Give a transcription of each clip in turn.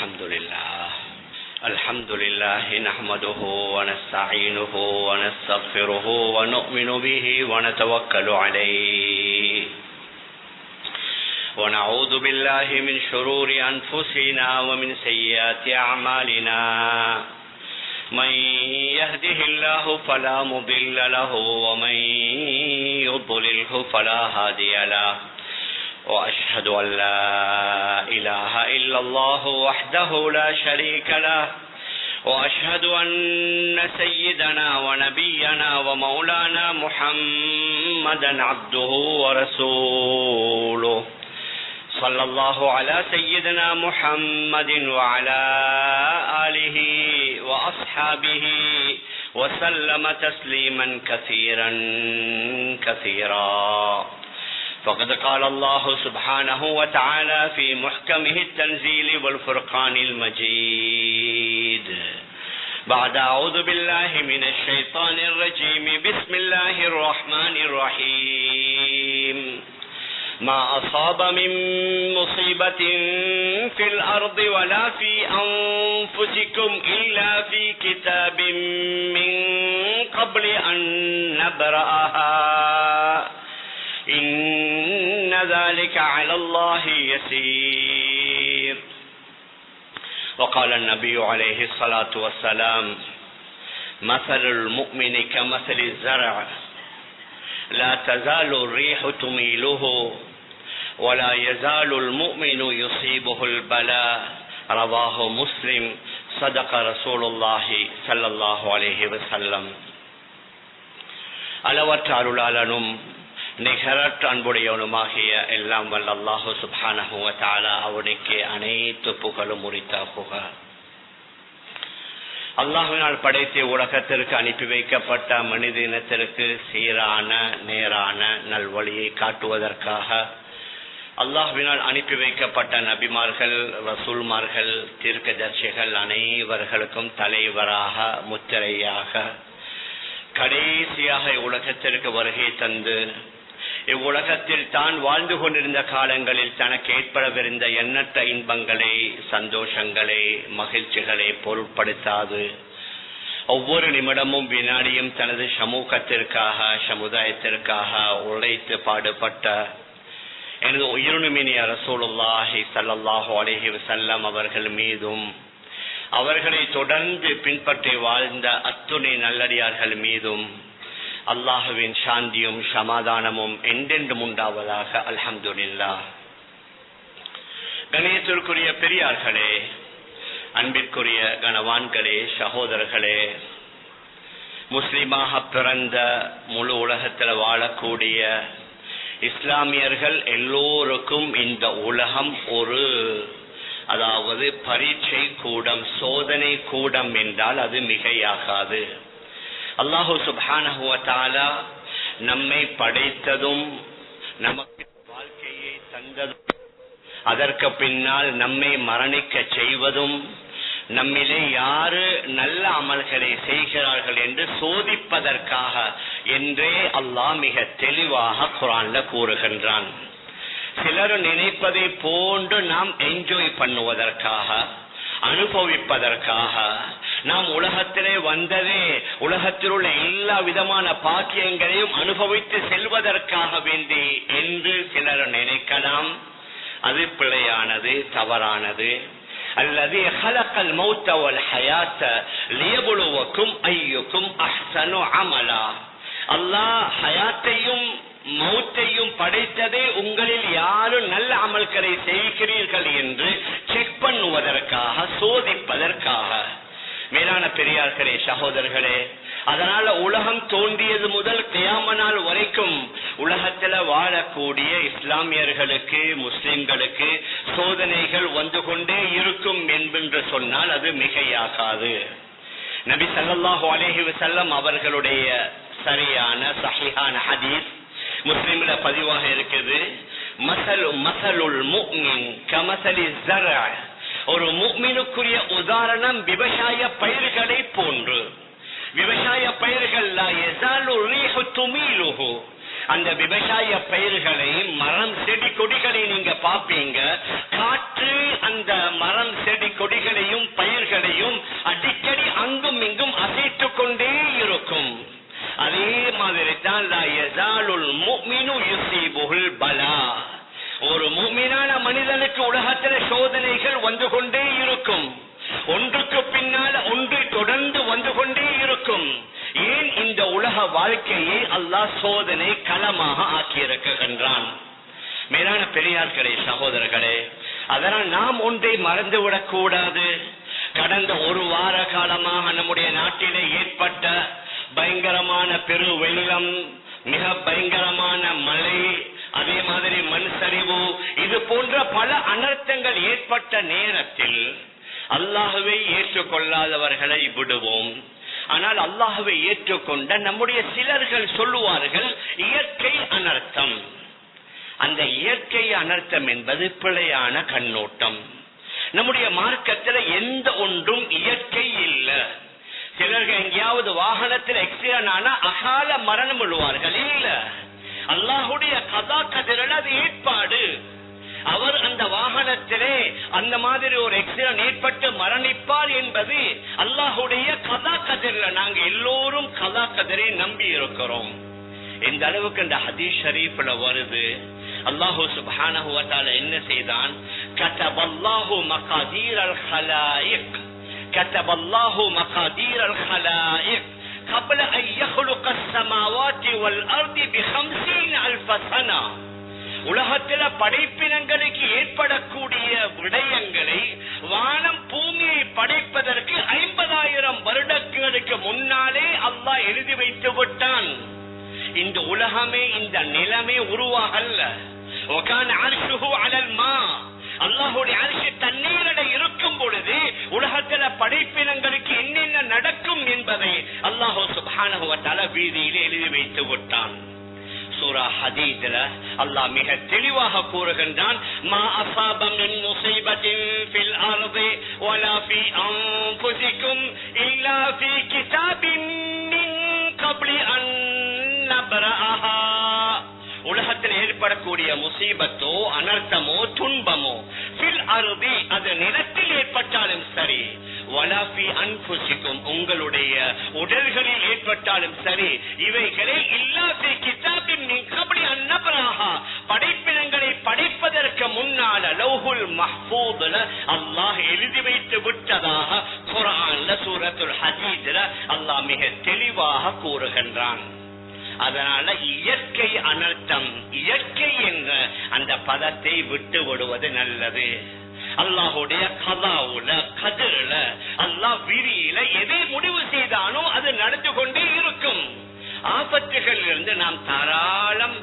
الحمد لله نحمده ونستعينه ونستغفره ونؤمن به ونتوكل عليه ونعوذ بالله من شرور أنفسنا ومن سيئات أعمالنا من يهده الله فلا مضل له ومن يضلله فلا هادي له وأشهد أن لا إله إلا الله وحده لا شريك له وأشهد أن سيدنا ونبينا ومولانا محمدا عبده ورسوله صلى الله على سيدنا محمد وعلى آله وأصحابه وسلم تسليما كثيرا كثيرا. فقد قال الله سبحانه وتعالى في محكمه التنزيل والفرقان المجيد بعد أعوذ بالله من الشيطان الرجيم بسم الله الرحمن الرحيم ما أصاب من مصيبة في الأرض ولا في أنفسكم إلا في كتاب من قبل أن نبرأها إن ذلك على الله يسير. وقال النبي عليه الصلاة والسلام مثل المؤمن كمثل الزرع لا تزال الريح تميله ولا يزال المؤمن يصيبه البلاء رواه مسلم صدق رسول الله صلى الله عليه وسلم. அளவற்ற அருளாளனும் நிகரற்ற அன்புடையவனுமாகிய எல்லாம் வல்ல அல்லாஹு சுப்ஹானஹு வ தஆலா அவனுக்கு அனைத்து புகழும் உரித்தாகுக. அல்லாஹ்வினால் படைத்த உலகத்திற்கு அனுப்பி வைக்கப்பட்ட மனித இனத்திற்கு சீரான நேரான நல்வழியை காட்டுவதற்காக அல்லாஹ்வினால் அனுப்பி வைக்கப்பட்ட நபிமார்கள், ரசூல்மார்கள், தீர்க்கதரிசிகள் அனைவர்களுக்கும் தலைவராக முத்திரையாக கடைசியாக உலகத்திற்கு வருகை தந்து இவ்வுலகத்தில் தான் வாழ்ந்து கொண்டிருந்த காலங்களில் தனக்கு ஏற்படவிருந்த எண்ணற்ற இன்பங்களை, சந்தோஷங்களை, மகிழ்ச்சிகளை பொருட்படுத்தாது ஒவ்வொரு நிமிடமும் வினாடியும் தனது சமூகத்திற்காக, சமுதாயத்திற்காக உழைத்து பாடுபட்ட எனது உயிரினுமினிய ரசூலுல்லாஹி ஸல்லல்லாஹு அலைஹி வஸல்லம் அவர்கள் மீதும் அவர்களை தொடர்ந்து பின்பற்றி வாழ்ந்த அத்துணை நல்லடியார்கள் மீதும் அல்லாஹுவின் சாந்தியும் சமாதானமும் என்றென்றும் உண்டாவதாக. அல்ஹம்துலில்லாஹ். கணேசருக்குரிய பெரியார்களே, அன்பிற்குரிய கணவான்களே, சகோதரர்களே, முஸ்லிமாக பிறந்த முழு உலகத்தில் வாழக்கூடிய இஸ்லாமியர்கள் எல்லோருக்கும் இந்த உலகம் அதாவது பரீட்சை கூடம், சோதனை கூடம் என்றால் அது மிகையாகாது. அல்லாஹு சுப்ஹானஹு வ தஆலா நம்மை படைத்ததும் நமக்கு வாழ்க்கையை தந்ததும் அதற்கு பின்னால் நம்மை மரணிக்க செய்வதும் நம்மிலே யாரு நல்ல அமல்களை செய்கிறார்கள் என்று சோதிப்பதற்காக என்றே அல்லாஹ் மிக தெளிவாக குர்ஆன்ல கூறுகின்றான். சிலர் நினைப்பதை போன்று நாம் என்ஜாய் பண்ணுவதற்காக, அனுபவிப்பதற்காக, நாம் உலகத்திலே வந்ததே உலகத்தில் உள்ள எல்லா விதமான பாக்கியங்களையும் அனுபவித்து செல்வதற்காக வேண்டி என்று சிலர் நினைக்கலாம். அது பிழையானது, தவறானது. அல்லது ஹலகல் மௌத வல் ஹயாத லியப்லுவக்கும் அய்யுக்கும் அஹ்ஸனு அமலா. அல்லாஹ் ஹயாத்தையும் மௌத்தையும் படைத்ததே உங்களில் யாரும் நல்ல அமல்களை செய்கிறீர்கள் என்று செக் பண்ணுவதற்காக, சோதிப்பதற்காக. மேலான பெரியார்களே, சகோதரர்களே, அதனால உலகம் தோன்றியது முதல் கியாம நாள் வரைக்கும் உலகத்தில் வாழக்கூடிய இஸ்லாமியர்களுக்கு, முஸ்லிம்களுக்கு சோதனைகள் வந்து கொண்டே இருக்கும் என்று சொன்னால் அது மிகையாகாது. நபி ஸல்லல்லாஹு அலைஹி வஸல்லம் அவர்களுடைய சரியான சஹீஹான ஹதீஸ் முஸ்லிம்ல பதிவாக இருக்குது. மஸலுல் முஃமின் கமஸலி ஸர்அ. ஒரு முஃமினுக்குரிய உதாரணம் விவசாய பயிர்களை போன்று. விவசாய பயிர்கள் லா யஸாலு ரீஹு துமீலுஹு. அந்த விவசாய பயிர்களை, மரம் செடி கொடிகளை நீங்க பாப்பீங்க. காற்று அந்த மரம் செடி கொடிகள் ஒன்றுக்கு பின்னால் ஒன்று தொடர்ந்து வந்து கொண்டே இருக்கும். ஏன் இந்த உலக வாழ்க்கையை அல்லாஹ் சோதனை களமாக ஆக்கியிருக்கின்றான். மேலான பெரியார்களே, சகோதரர்களே, அதனால் நாம் ஒன்றை மறந்துவிடக் கூடாது. கடந்த ஒரு வார காலமாக நம்முடைய நாட்டிலே ஏற்பட்ட பயங்கரமான பெரு வெள்ளம், மிக பயங்கரமான மழை, அதே மாதிரி மண் சரிவு, இது போன்ற பல அனர்த்தங்கள் ஏற்பட்ட நேரத்தில் அல்லாஹ்வை ஏற்றுக்கொள்ளாதவர்களை விடுவோம். ஆனால் அல்லாஹ்வை ஏற்றுக்கொண்ட நம்முடைய சிலர்கள் சொல்லுவார்கள் இயற்கை அனர்த்தம். அந்த இயற்கை அனர்த்தம் என்பது பிழையான கண்ணோட்டம். நம்முடைய மார்க்கத்தில் எந்த ஒன்றும் இயற்கை இல்லை. சிலர்கள் எங்கேயாவது வாகனத்தில் ஆக்சிடென்ட் ஆனா அகால மரணம் விடுவார்கள். இல்ல, அல்லாஹுடைய கதா கதிரல் அது ஏற்பாடு. அவர் அந்த வாகனத்திலே அந்த மாதிரி ஒரு ஆக்சிடென்ட் ஏற்பட்டு மரணிப்பார் என்பது அல்லாஹுடைய கதா கதிரல். நாங்க எல்லோரும் கதா கதிரை நம்பி இருக்கிறோம். இந்த அளவுக்கு இந்த ஹதீஸ் ஷரீஃப்ல வருது. அல்லாஹு சுப்ஹானஹு வ தஆலா என்ன செய்தான்? கதபல்லாஹு மகாதீரல் ஹலாயிக், கதபல்லாஹு மகாதீரல் ஹலாயிக் قبل ان يخلق السماوات والارض ب50,000 سنه. உலகத்தில படைப்பினங்களுக்கு ஏற்படக்கூடிய விடயங்களை வானம் பூமியை படைப்பதற்கு 50,000 வருடங்களுக்கு முன்னாலே அல்லாஹ் எழுதி வைத்து விட்டான். இந்த உலகமே, இந்த நிலமே உருவாகல்ல. وكان عرشه على الماء, அல்லாஹ்வுடைய அர்ஷ் தண்ணீரிட இருக்கும் பொழுது உலகத்தில படைப்பினங்களுக்கு என்னென்ன நடக்கும் என்பதை அல்லாஹ் சுப்ஹானஹு வ தஆலா வீதியிலே எழுதி வைத்து விட்டான். சூரா ஹதீத்ல அல்லாஹ் மிக தெளிவாக கூறுகின்றான், மா அஸாப மின் முஸீபத்தின் ஃபில் அர்தி வலா ஃபீ அன்ஃபுஸிகும் இல்லா ஃபீ கிதாபின் மின் கப்லி அன் நப்ரஹா. உலகத்தில் ஏற்படக்கூடிய முசீபத்தோ அனர்த்தமோ துன்பமோ ஃபில் அர்தி, அது நிலத்தில் ஏற்பட்டாலும் சரி, வலா ஃபீ அன்ஃபுஸிகும், உங்களுடைய உடல்களில் ஏற்பட்டாலும் சரி, இவைகளை இல்லா ஃபீ கிதாபின் மின் கப்லி அன் நப்ரஹா, படைப்பினங்களை படைப்பதற்கு முன்னால் லௌஹுல் மஹ்ஃபூத்ல அல்லாஹ் எழுதி வைத்து விட்டதாக குர்ஆன்ல சூரத்துல் ஹதீத்ல அல்லாஹ் மிக தெளிவாக கூறுகின்றான். அதனால இயற்கை அனர்த்தம், இயற்கை என்ற அந்த பதத்தை விட்டு விடுவது நல்லது. அல்லாஹுடைய கதாவுல கதிரில அல்லாஹ் விதியில எதை முடிவு செய்தானோ அது நடந்து கொண்டே இருக்கும். ஆபத்துகளில் இருந்து நாம் தாராளம்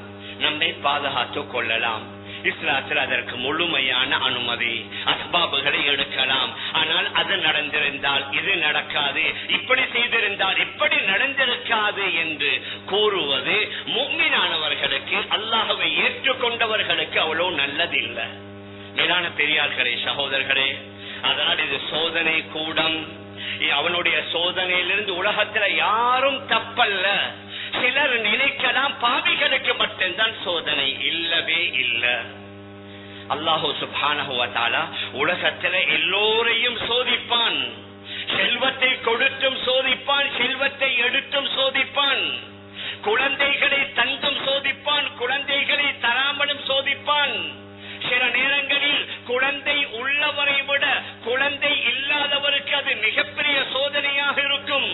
நம்மை பாதுகாத்துக் கொள்ளலாம். இஸ்லாத்தில் அதற்கு முழுமையான அனுமதி, அஸ்பாபுகளை எடுக்கலாம். ஆனால் அது நடந்திருந்தால் இது நடக்காது, இப்படி செய்திருந்தால் இப்படி நடந்திருக்காது என்று கூறுவது முஃமினானவர்களுக்கு, அல்லாஹ்வை ஏற்றுக்கொண்டவர்களுக்கு அவ்வளவு நல்லதில்லை. மேலான பெரியார்களே, சகோதரர்களே, அதனால் இது சோதனை கூடம். அவனுடைய சோதனையிலிருந்து உலகத்துல யாரும் தப்பல்ல. சிலர் நினைக்கலாம் பாவிகளுக்கு மட்டும்தான் சோதனை. இல்லவே இல்ல. அல்லாஹு சுப்ஹானஹு வ தஆலா உலகத்துல எல்லோரையும் சோதிப்பான். செல்வத்தை கொடுத்தும் சோதிப்பான், செல்வத்தை எடுத்தும் சோதிப்பான். குழந்தைகளை தந்தும் சோதிப்பான், குழந்தைகளை தராமலும் சோதிப்பான். சில நேரங்களில் குழந்தை உள்ளவரை விட குழந்தை இல்லாதவருக்கு அது மிகப்பெரிய சோதனையாக இருக்கும்.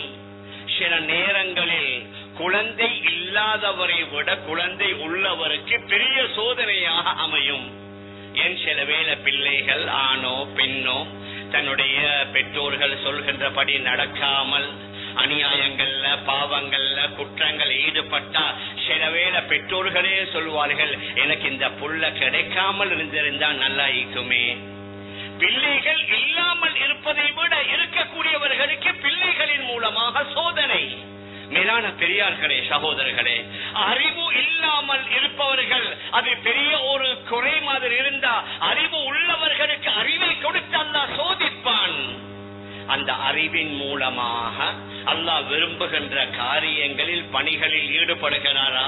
சில நேரங்களில் குழந்தை இல்லாதவரை விட குழந்தை உள்ளவருக்கு பெரிய சோதனையாக அமையும். ஏன் சில வேளை பிள்ளைகள் ஆணோ பெண்ணோ தன்னுடைய பெற்றோர்கள் சொல்கின்றபடி நடக்காமல் அநியாயங்கள்ல பாவங்கள்ல குற்றங்கள் ஈடுபட்டா சில வேளை பெற்றோர்களே சொல்வார்கள், எனக்கு இந்த புள்ள கிடைக்காமல் இருந்திருந்தா நல்லா இருக்குமே. பிள்ளைகள் இல்லாமல் இருப்பதை விட இருக்கக்கூடியவர்களுக்கு பிள்ளைகளின் மூலமாக சோதனை. மேலான பெரியார்களே, சகோதரர்களே, அறிவு இல்லாமல் இருப்பவர்கள் அது பெரிய ஒரு குறை மாதிரி இருந்தா, அறிவு உள்ளவர்களுக்கு அறிவை கொடுத்து அல்லாஹ் சோதிப்பான். அந்த அறிவின் மூலமாக அல்லாஹ் விரும்புகின்ற காரியங்களில் பணிகளில் ஈடுபடுகிறாரா,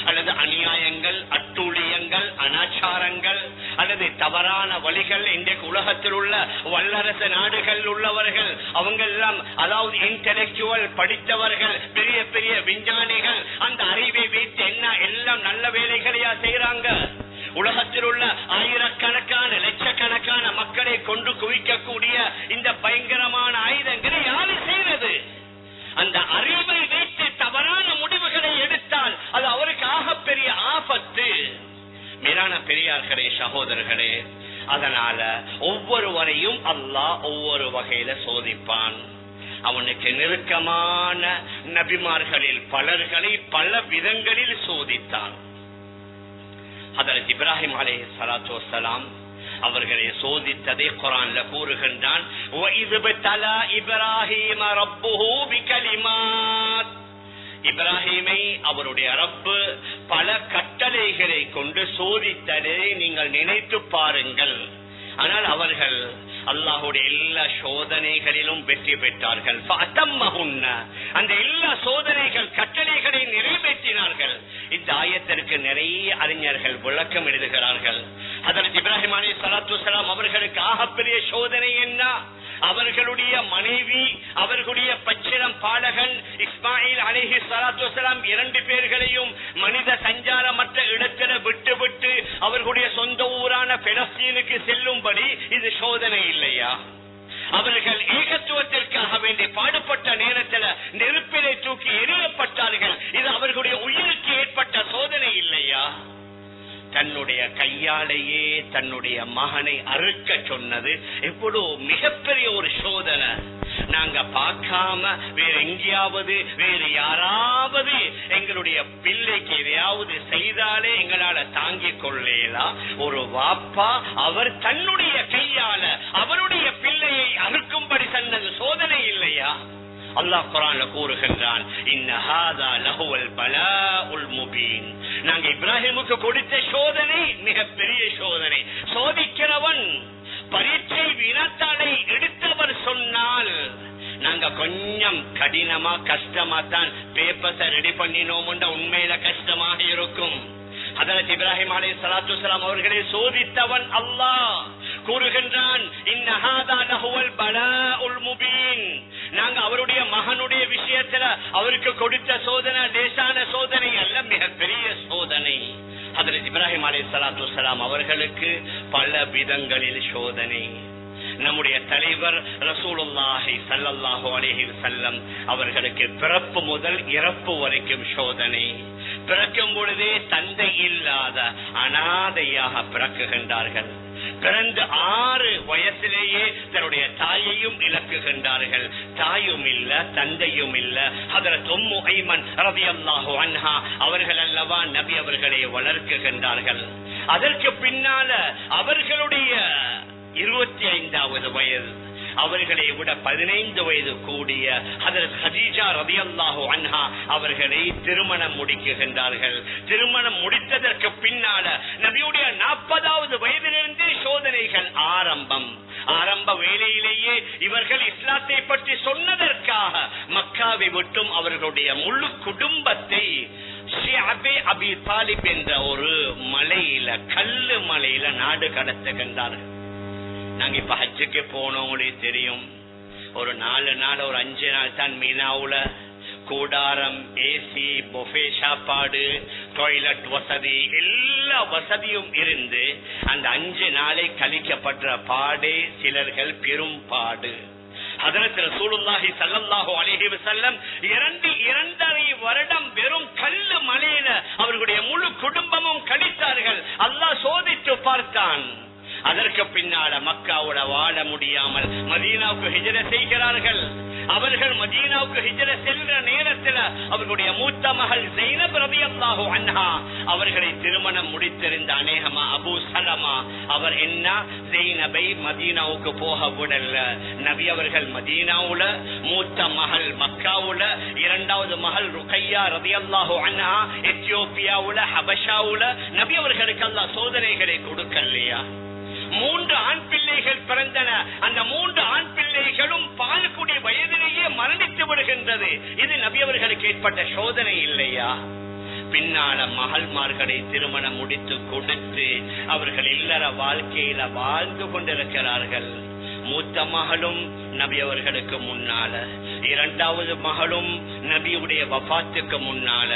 அல்லது அநியாயங்கள், அட்டூழியங்கள், அனாச்சாரங்கள் அல்லது தவறான வழிகள் இன்றைக்கு உலகத்தில் உள்ள வல்லரசு நாடுகள் உள்ளவர்கள் அவங்க எல்லாம், அதாவது இன்டெலெக்சுவல் படித்தவர்கள், பெரிய பெரிய விஞ்ஞானிகள், அந்த அறிவை வைத்து என்ன எல்லாம் நல்ல வேலைகளையா செய்யறாங்க. உலகத்தில் உள்ள ஆயிரக்கணக்கான லட்சக்கணக்கான மக்களை கொண்டு குவிக்கக்கூடிய இந்த பயங்கரமான ஆயுதங்களை யாரு செய்வது? அந்த அறிவை வைத்து தவறான முடிவுகளை எடுத்தால் அது அவருக்கு ஆகப்பெரிய ஆபத்து. மேலான பெரியார்களே, சகோதரர்களே, அதனால ஒவ்வொருவரையும் அல்லாஹ் ஒவ்வொரு வகையில சோதிப்பான். அவனுக்கு நெருக்கமான நபிமார்களில் பலர்களை பல விதங்களில் சோதித்தான். ஹதரத் இப்ராஹிம் அலைஹிஸ்ஸலாத்து வஸ்ஸலாம் அவர்களை சோதித்ததை குர்ஆன்ல கூறுகின்றான். இப்ராஹிமை அவருடைய ரப்பு பல கட்டளைகளை கொண்டு சோதித்ததை நீங்கள் நினைத்து பாருங்கள். ஆனால் அவர்கள் அல்லாஹுடைய எல்லா சோதனைகளிலும் வெற்றி பெற்றார்கள். அந்த எல்லா சோதனைகள் கட்டளைகளை நிறைவேற்றினார்கள். இந்த ஆயத்திற்கு நிறைய அறிஞர்கள் விளக்கம் எழுதுகிறார்கள். ஹதரத் இப்ராஹிம் அலைஹிஸ்ஸலாத்து வஸ்ஸலாம் அவர்களுக்கு ஆகப்பெரிய சோதனை என்ன? அவர்களுடைய மனைவி, அவர்களுடைய பச்சிளம் பாலகன் இஸ்மாயில் அலைஹிஸ்ஸலாத்து வஸ்ஸலாம் 2 பேர்களையும் மனித சஞ்சாரமற்ற இடத்தில விட்டு அவர்களுடைய சொந்த ஊரான பெலஸ்தீனுக்கு செல்லும்படி இது சோதனை இல்லையா? அவர்கள் ஏகத்துவத்திற்காக வேண்டி பாடுபட்ட நேரத்தில் நெருப்பிலை தூக்கி எரியப்பட்டார்கள். இது அவர்களுடைய உயிருக்கு ஏற்பட்ட சோதனை இல்லையா? தன்னுடைய கையாலேயே தன்னுடைய மகனை அறுக்க சொன்னது எவ்வளவு மிகப்பெரிய ஒரு சோதனை. நாங்க பார்க்காம வேற எங்கேயாவது வேறு யாராவது எங்களுடைய பிள்ளைக்கு எதையாவது செய்தாலே எங்களால தாங்கிக் கொள்ளலாம். ஒரு வாப்பா அவர் தன்னுடைய கையால அவருடைய பிள்ளையை அறுக்கும்படி சொன்னது சோதனை இல்லையா? அல்லாஹ் குர்ஆன்ல கூறுகின்றான், இன்ன ஹாதா லஹுவல் பலாஉல் முபீன். நாங்க இப்ராஹிமுக்கு கொடுத்த சோதனை மிகப்பெரிய சோதனை. சோதிக்கிறவன் பரீட்சை வினாத்தாளை எடுத்தவர் சொன்னால் நாங்க கொஞ்சம் கடினமா கஷ்டமா தான் பேப்பர்ஸை ரெடி பண்ணினோம், உண்மையில கஷ்டமாக இருக்கும். ஹதரத் இப்ராஹிம் அலைஹிஸ்ஸலாத்து வஸ்ஸலாம் அவர்களை சோதித்தவன் அல்லாஹ் கூறுகின்றான், இன்ன ஹாதா லஹுவல் பலாஉல் முபீன். நாங்க அவருடைய மகனுடைய விஷயத்துல அவருக்கு கொடுத்த சோதனை லேசான சோதனை அல்ல, மிகப்பெரிய சோதனை. ஹதரத் இப்ராஹிம் அலைஹிஸ்ஸலாத்து வஸ்ஸலாம் அவர்களுக்கு பல விதங்களில் சோதனை. நம்முடைய தலைவர் ரசூலுல்லாஹி ஸல்லல்லாஹு அலைஹி வஸல்லம் அவர்களுக்கு பிறப்பு முதல் இறப்பு வரைக்கும் சோதனை. பிறக்கும் பொழுதே தந்தை இல்லாத அனாதையாக பிறக்குகின்றார்கள். பிறந்து 6 வயசிலேயே தன்னுடைய தாயையும் இழக்குகின்றார்கள். தாயும் இல்ல, தந்தையும் இல்ல. ஹதரத் உம்மு ஐமன் ரலியல்லாஹு அன்ஹா அவர்கள் அல்லவா நபி அவர்களை வளர்க்குகின்றார்கள். அதற்கு பின்னால அவர்களுடைய 25வது வயது, அவர்களை விட 15 வயது கூடிய ஹதரத் ஹதீஜா ரலியல்லாஹு அன்ஹா அவர்களை திருமணம் முடிக்குகின்றார்கள். திருமணம் முடித்ததற்கு பின்னால நபியுடைய 40வது வயதிலிருந்து சோதனைகள் ஆரம்பம். ஆரம்ப வேளையிலேயே இவர்கள் இஸ்லாத்தை பற்றி சொன்னதற்காக மக்காவை விட்டும் அவர்களுடைய முழு குடும்பத்தை அபி தாலிப் என்ற ஒரு மலையில, கல்லு மலையில நாடு கடத்துகின்றார்கள். நாங்க இப்ப ஹஜ்ஜுக்கு போனவங்களுக்கு தெரியும், ஒரு 4 நாள் ஒரு 5 நாள் தான் மீனாவுல கூடாரம், ஏசி, புஃபே சாப்பாடு, டாய்லெட் வசதி, எல்லா வசதியும் இருந்து அந்த 5 நாளை கழிக்கப்பட்ட பாடே சிலர்கள் பெரும் பாடு. ஹதரத் ரசூலுல்லாஹி ஸல்லல்லாஹு அலைஹி வஸல்லம் 2.5 வருடம் வெறும் கல்லு மலையில அவர்களுடைய முழு குடும்பமும் கழித்தார்கள். அல்லாஹ் சோதித்து பார்த்தான். அதற்கு பின்னால மக்காவோட வாழ முடியாமல் மதீனாவுக்கு ஹிஜ்ர செய்கிறார்கள். அவர்கள் மதீனாவுக்கு ஹிஜ்ர செல்ற நேரத்தில் அவர்களுடைய மூத்த மகள் ஸைனப் ரலியல்லாஹு அன்ஹா அவர்களை திருமணம் முடித்திருந்த அநேகமா அபூ சலமா அவர் என்ன ஸைனபை மதீனாவுக்கு போக விடல. நபி அவர்கள் மதீனாவுல, மூத்த மகள் மக்காவுல, 2வது மகள் ருக்கையா ரலியல்லாஹு அன்ஹா எத்தியோப்பியாவுல, ஹபஷாவுல. நபி அவர்களுக்கு அல்லாஹ் சோதனைகளை கொடுக்கலையா? 3 ஆண் பிள்ளைகள் பிறந்தன. அந்த 3 ஆண் பிள்ளைகளும் பால்குடி வயதிலேயே மரணித்து விடுகின்றது. இது நபி அவர்களுக்கு ஏற்பட்ட சோதனை இல்லையா? பின்னால மகள்மார்களை திருமணம் முடித்து கொடுத்து அவர்கள் இல்லற வாழ்க்கையில வாழ்ந்து கொண்டிருக்கிறார்கள். மூத்த மகளும் நபி அவர்களுக்கு முன்னால, இரண்டாவது மகளும் நபியுடைய வஃபாத்துக்கு முன்னால,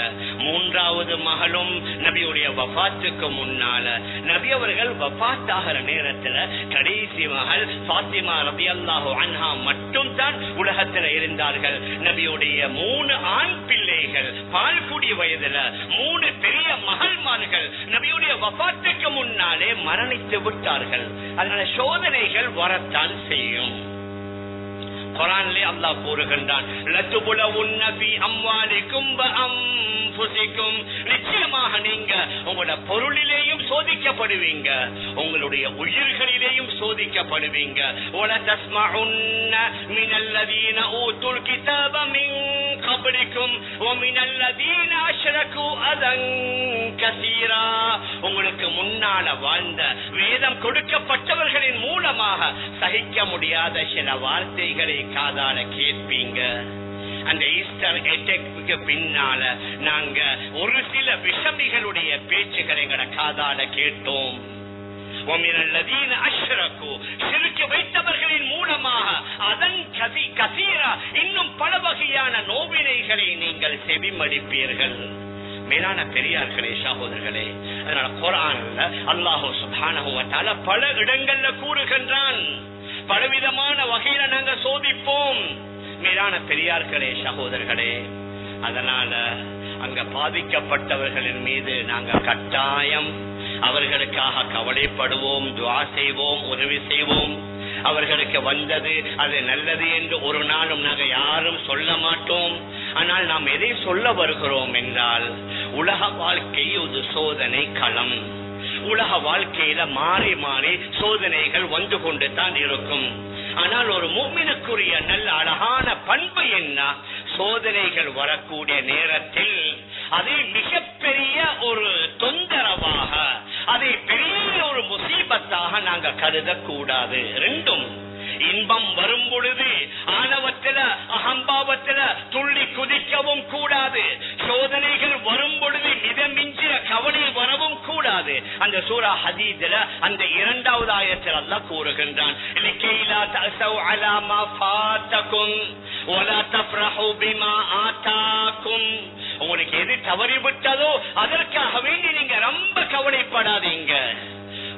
மூன்றாவது மகளும் நபியுடைய வஃபாத்துக்கு முன்னால. நபி அவர்கள் வஃபாத் ஆகிற நேரத்துல கடைசி மகள் ஃபாத்திமா ரலியல்லாஹு அன்ஹா மட்டும் தான் உலகத்தில் இருந்தார்கள். நபியுடைய 3 ஆண் பிள்ளைகள் பால்குடி வயதுல 3 பெரிய மகள்மார்கள் நபியுடைய வஃபாத்துக்கு முன்னாலே மரணித்து விட்டார்கள். அதனால சோதனைகள் வரத்தான் செய்யும். குர்ஆனிலே அல்லாஹ் கூறுகின்றான், லத்துபுலவுன்ன ஃபீ அம்வாலிக்கும் வ அன்ஃபுசிக்கும், நிச்சயமாக நீங்க உங்களுடைய பொருளிலேயும் சோதிக்கப்படுவீங்க, உங்களுடைய உயிர்களிலேயும் சோதிக்கப்படுவீங்க. வல தஸ்மஉன்ன மினல்லதீன ஊதுல் கிதாப மின் கப்லிக்கும் வ மினல்லதீன அஷ்ரகு அதன் கஸீரா, உங்களுக்கு முன்னால வாழ்ந்த வேதம் கொடுக்கப்பட்டவர்களின் மூலமாக சகிக்க முடியாத சில வார்த்தைகளை காதால கேட்பீங்க. அந்த ஈஸ்டர் அட்டாக்கு பின்னால நாங்க ஒரு சில விஷமிகளுடைய பேச்சுக்களை எங்கட காதால கேட்டோம். வைத்தவர்களின் மூலமாக அதன் கசீரா இன்னும் பல வகையான நோவினைகளை நீங்கள் செவிமடிப்பீர்கள். மேலான பெரியார்களே, சகோதரர்களே, அதனால குர்ஆன்ல அல்லாஹ் சுப்ஹானஹு வ தஆலா பல இடங்கள்ல கூறுகின்றான், பலவிதமான வகையில நாங்க சோதிப்போம். மேலான பெரியார்களே, சகோதரர்களே, அதனால அங்க பாதிக்கப்பட்டவர்களின் மீது நாங்க கட்டாயம் அவர்களுக்காக கவலைப்படுவோம், துஆ செய்வோம், உதவி செய்வோம். அவர்களுக்கு வந்தது அது நல்லது என்று ஒரு நாளும் நாங்க யாரும் சொல்ல மாட்டோம். ஆனால் நாம் எதை சொல்ல வருகிறோம் என்றால், உலக வாழ்க்கை ஒரு சோதனை களம். உலக வாழ்க்கையில மாறி மாறி சோதனைகள் வந்து கொண்டு தான் இருக்கும். ஆனால் ஒரு முஃமினுக்குரிய நல்ல அழகான பண்பு என்ன, சோதனைகள் வரக்கூடிய நேரத்தில் அதை மிகப்பெரிய ஒரு தொந்தரவாக, அதை பெரிய ஒரு முசீபத்தாக நாங்க கருதக்கூடாது. ரெண்டும், இன்பம் வரும் பொழுது ஆணவத்தில அகம்பாவத்தில துள்ளி குதிக்கவும் கூடாது, சோதனைகள் வரும் பொழுது மிதமிஞ்சிய கவலை வரவும் கூடாது. அந்த சூரா ஹதீத்ல அந்த 2வது ஆயத்தில் அல்லாஹ் கூறுகின்றான், லிகைலா தஸௌ அலா மா ஃபாதகும் வலா தஃப்ரஹு பிமா ஆதாகும், உங்களுக்கு எது தவறிவிட்டதோ அதற்காக வேண்டி நீங்க ரொம்ப கவலைப்படாதீங்க.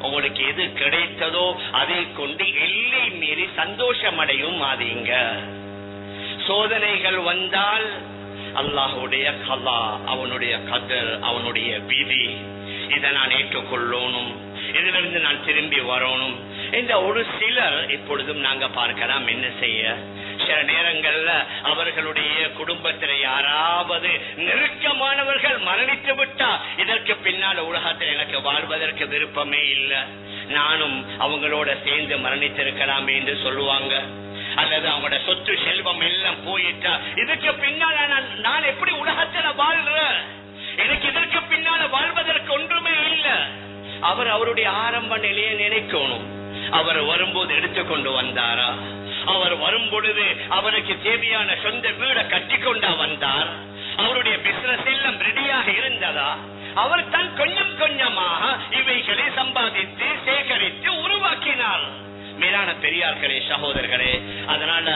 உங்களுக்கு எது கிடைத்ததோ அதை கொண்டு எல்லை மீறி சந்தோஷம் அடையும் ஆதீங்க. சோதனைகள் வந்தால் அல்லாஹ்வுடைய கலா, அவனுடைய கதர், அவனுடைய விதி, இதை நான் ஏற்றுக்கொள்ளணும், இதிலிருந்து நான் திரும்பி வரணும். இந்த ஒரு சிலர் இப்பொழுதும் நாங்க பார்க்கலாம் என்ன செய்ய, சில நேரங்கள்ல அவர்களுடைய குடும்பத்தில் யாராவது நெருக்கமானவர்கள் மரணித்து விட்டா, இதற்கு பின்னால் உலகத்தில் எனக்கு வாழ்வதற்கு விருப்பமே இல்லை, நானும் அவங்களோட சேர்ந்து மரணித்திருக்கலாம் என்று சொல்லுவாங்க. அல்லது அவங்களோட சொத்து செல்வம் எல்லாம் போயிட்டா, இதுக்கு பின்னால நான் எப்படி உலகத்துல வாழ்ற, எனக்கு இதற்கு பின்னால வாழ்வதற்கு ஒன்றுமே இல்லை. அவர் அவருடைய ஆரம்ப நிலையை நினைக்கணும். அவர் வரும்போது எடுத்துக்கொண்டு வந்தாரா, அவர் வரும் பொழுது அவருக்கு தேவையான சொந்த வீடை கட்டி கொண்டா வந்தார், அவருடைய பிசினஸ் எல்லாம் ரெடியாக இருந்ததா, அவர் தான் கொஞ்சம் கொஞ்சமாக இவைகளை சம்பாதித்து சேகரித்து உருவாக்கினார். மேலான பெரியார்களே, சகோதரர்களே, அதனால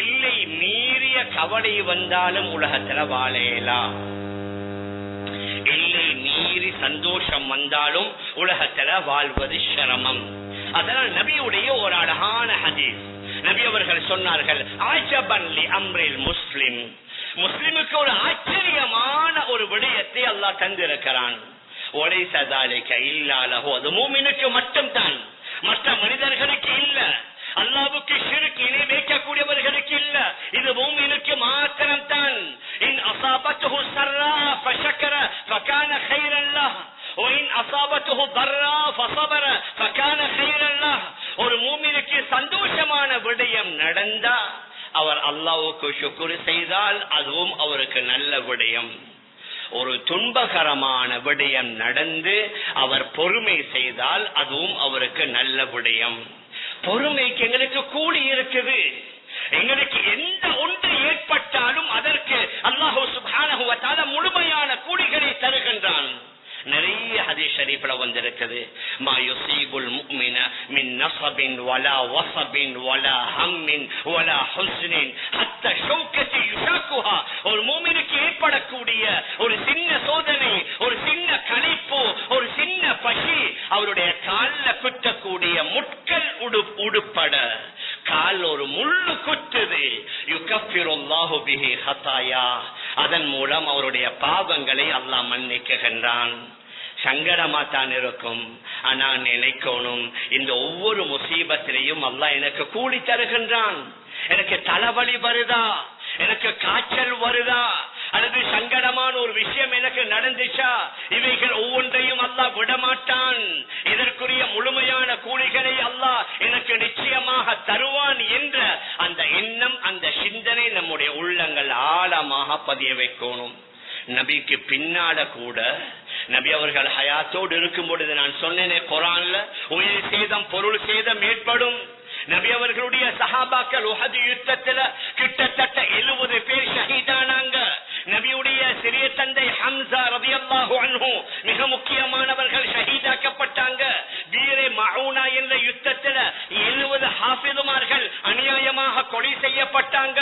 எல்லை மீறிய கவலை வந்தாலும் உலகத்துல வாழலாம், எல்லை மீறி சந்தோஷம் வந்தாலும் உலகத்துல வாழ்வது சிரமம். அதனால் நபியுடைய ஒரு அழகான ஹதீஸ், நபி அவர்கள் சொன்னார்கள், ஆஜபன் லி அம்ரில் முஸ்லிம், முஸ்லிமுக்கு ஒரு ஆச்சரியமான ஒரு விடயத்தை அல்லாஹ் தந்திருக்கிறான். ஒலைஸ ஸாலிக இல்லா லஹு, அது மூமினுக்கு மட்டும் தான், மற்ற மனிதர்களுக்கு இல்ல, அல்லாஹ்வுக்கு ஷிர்க் இணை வைக்கக்கூடியவர்களுக்கு இல்ல, இது மூமினுக்கு மாத்திரம் தான். இன் அஸாபத்துஹு ஸர்ரா ஃபஷக்கர ஃபகான கைரன் லஹு வ இன் அஸாபத்துஹு தர்ரா ஃபஸபர ஃபகான கைரன் லஹு. ஒரு மூமினுக்கு சந்தோஷமான விடயம் நடந்தா அவர் அல்லாஹ்வுக்கு ஷுக்ர் செய்தால் அதுவும் அவருக்கு நல்ல விடயம். ஒரு துன்பகரமான விடயம் நடந்து அவர் பொறுமை செய்தால் அதுவும் அவருக்கு நல்ல விடயம். பொறுமைக்கு எங்களுக்கு கூலி இருக்குது. எங்களுக்கு எந்த ஒன்று ஏற்பட்டாலும் அதற்கு அல்லாஹ் சுப்ஹானஹு வ தஆலா முழுமையான கூலிகளை தருகின்றான். நிறைய ஹதீஸ் ஷரீஃப்ல வந்திருக்குது, மா யுஸீபுல் முஃமின மின் நஸபின் வலா வஸபின் வலா ஹம்மின் வலா ஹுஸ்னின் ஹத்தா ஷௌகதி யுஷாக்குஹா. ஒரு முஃமினுக்கு ஏற்படக்கூடிய ஒரு சின்ன சோதனை, ஒரு சின்ன களைப்பு, ஒரு சின்ன பசி, அவருடைய கால்ல குத்தக்கூடிய முட்கள் உடுப்பட கால் ஒரு முள்ளு குத்துது, யுகஃபிருல்லாஹு பிஹி ஹதாயா, அதன் மூலம் அவருடைய பாவங்களை அல்லாஹ் மன்னிக்குகின்றான். சங்கடமா தான் இருக்கும், ஆனா நினைக்கணும் இந்த ஒவ்வொரு முசீபத்திலையும் அல்லாஹ் எனக்கு கூலி தருகின்றான். எனக்கு தலைவலி வருதா, எனக்கு காய்ச்சல் வருதா, அல்லது சங்கடமான ஒரு விஷயம் எனக்கு நடந்துச்சா, இவைகள் ஒவ்வொன்றையும் அல்லாஹ் விடமாட்டான். இதற்குரிய முழுமையான கூலிகளை அல்லாஹ் எனக்கு நிச்சயமாக தருவான் என்ற அந்த எண்ணம், அந்த சிந்தனை நம்முடைய உள்ளங்கள் ஆழமாக பதிய வைக்கணும். நபிக்கு பின்னால கூட நபி அவர்கள் ஹயாத்தோடு இருக்கும் பொழுது நான் சொன்னேனே குர்ஆன்ல உயிர் சேதம் பொருள் சேதம் ஏற்படும். நபி அவர்களுடைய சஹாபாக்கள் உஹது யுத்தத்துல கிட்டத்தட்ட 70 பேர் ஷஹீதானாங்க. நபியுடைய சிறிய தந்தை ஹம்சா ரலியல்லாஹு அன்ஹு மிக முக்கியமானவர்கள் ஷஹீதாக்கப்பட்டாங்க. வீரே மஊனா என்ற யுத்தத்துல 70 ஹாஃபிதுமார்கள் அநியாயமாக கொலை செய்யப்பட்டாங்க.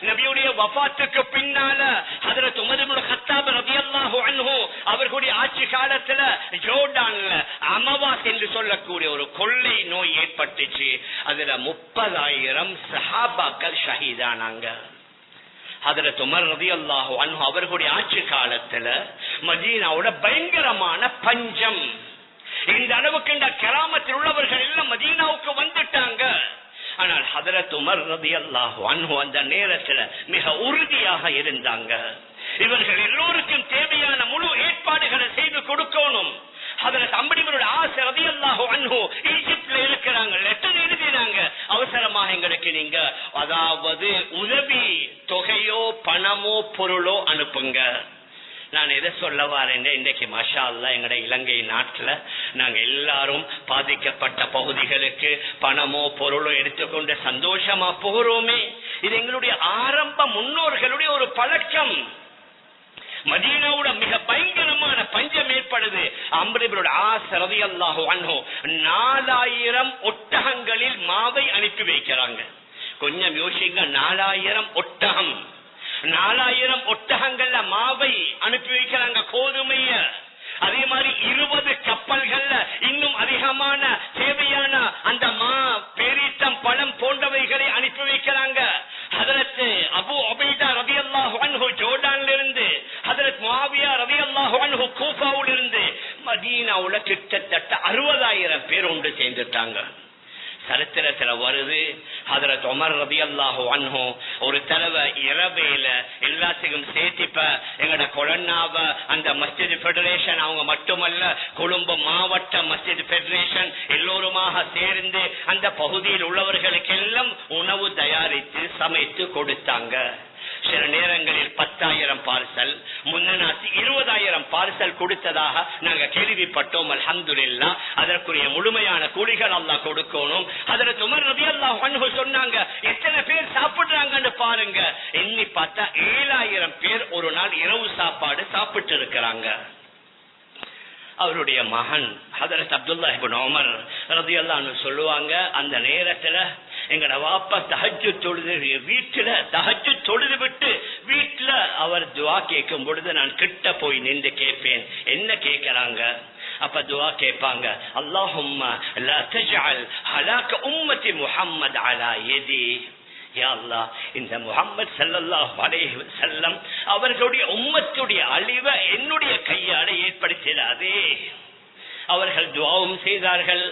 நபியுடைய வஃபாத்துக்கு பின்னால ஹஜ்ரத் உமர் இப்னு கத்தாப் ரலியல்லாஹு அன்ஹு அவர்களுடைய ஆட்சி காலத்துல ஜோர்டான்ல அமவாஸ் என்று சொல்லக்கூடிய ஒரு கொள்ளை நோய் ஏற்பட்டுச்சு. அதுல 30,000 சஹாபாக்கள் ஷஹீதானாங்க. ஹஜ்ரத் உமர் ரலியல்லாஹு அன்ஹு அவர்களுடைய ஆட்சி காலத்துல மதீனாவோட பயங்கரமான பஞ்சம். இந்த அளவுக்கு இந்த கிராமத்தில் உள்ளவர்கள் எல்லாம் மதீனாவுக்கு வந்துட்டாங்க. ஆனால் ஹஜ்ரத் உமர் ரலியல்லாஹு அன்ஹு அந்த நேரத்துல மிக உறுதியாக இருந்தாங்க. இவர்கள் எல்லோருக்கும் தேவையான முழு ஏற்பாடுகளை செய்து கொடுக்கணும். ஹஜ்ரத் அம்ர் இப்னு ஆஸ் ரலியல்லாஹு அன்ஹு ஈஜிப்ட்ல இருக்கிறாங்க. லெட்டர் எழுதினாங்க, அவசரமாக எங்களுக்கு நீங்க அதாவது உதவி தொகையோ பணமோ பொருளோ அனுப்புங்க. நான் எதை சொல்ல வரேன், இன்றைக்கு மாஷா அல்லாஹ் எங்கட இலங்கை நாட்டுல நாங்க எல்லாரும் பாதிக்கப்பட்ட பகுதிகளுக்கு பணமோ பொருளோ எடுத்துக்கொண்டு சந்தோஷமா போகிறோமே. இது எங்களுடைய ஆரம்ப முன்னோர்களுடைய ஒரு பழக்கம். மதீனாவோட மிக பயங்கரமான பஞ்சம் ஏற்படுது. அம்ர் இப்னு ஆஸ் ரலியல்லாஹு அன்ஹு 4000 ஒட்டகங்களில் மாவை அனுப்பி வைக்கிறாங்க. கொஞ்சம் யோசிங்க, 4000 ஒட்டகம், 4000 ஒட்டகங்கள்ல மாவை அனுப்பி வைக்கிறாங்க, கோதுமைய. அதே மாதிரி 20 கப்பல்கள்ல இன்னும் அதிகமான தேவையான அந்த மா, பேரீட்டம், பழம் போன்றவைகளை அனுப்பி வைக்கிறாங்க. ஹஜ்ரத் அபூ உபைதா ரலியல்லாஹு அன்ஹு ஜோர்டான்ல இருந்து, ஹஜ்ரத் முஆவியா ரலியல்லாஹு அன்ஹு கூஃபாவுல இருந்து மதீனாவுல கிட்டத்தட்ட 60,000 பேர் ஒன்று சேர்ந்துட்டாங்க. சரித்திரத்துல வருது, ஹஜ்ரத் உமர் ரலியல்லாஹு அன்ஹு ஒரு தடவை இரவேல எல்லாத்துக்கும் சேர்த்திப்ப எங்கட கொலன்னாவ அந்த மஸ்ஜித் ஃபெடரேஷன், அவங்க மட்டுமல்ல கொழும்பு மாவட்ட மஸ்ஜித் ஃபெடரேஷன் எல்லோருமாக சேர்ந்து அந்த பகுதியில் உள்ளவர்களுக்கெல்லாம் உணவு தயாரித்து சமைத்து கொடுத்தாங்க. சில நேரங்களில் 10,000 பார்சல், முன்னநாசி 20,000 பார்சல் கொடுத்ததாக நாங்க கேள்விப்பட்டோம். அல்ஹம்துலில்லாஹ், அதற்குரிய முழுமையான கூலிகள் அல்லாஹ் கொடுக்கணும். ஹஜ்ரத் உமர் ரலியல்லாஹு அன்ஹு சொன்னாங்க, எத்தனை பேர் சாப்பிடுறாங்கன்னு பாருங்க. எண்ணி பார்த்தா 7,000 பேர் ஒரு நாள் இரவு சாப்பாடு சாப்பிட்டு இருக்கிறாங்க. அவருடைய மகன் ஹஜ்ரத் அப்துல்லாஹ் இப்னு உமர் ரலியல்லாஹு அன்ஹு சொல்லுவாங்க, அந்த நேரத்துல எங்கட வாப்பா தஹஜ்ஜுத் தொழுது வீட்டுல தஹஜ்ஜுத் தொழுது விட்டு வீட்டுல அவர் துஆ கேட்கும் பொழுது நான் கிட்ட போய் நின்று கேட்பேன். என்ன கேட்கிறாங்க? அப்ப துஆ கேட்பாங்க, அல்லாஹும்ம லா தஜ்அல் ஹலாக உம்மத்தி முஹம்மத் அலா யதி. யா அல்லாஹ், இந்த முஹம்மது ஸல்லல்லாஹு அலைஹி வஸல்லம் அவர்களுடைய உம்மத்துடைய அழிவை என்னுடைய கையால ஏற்படுத்திடாதே. அவர்கள் துஆவும் செய்தார்கள்,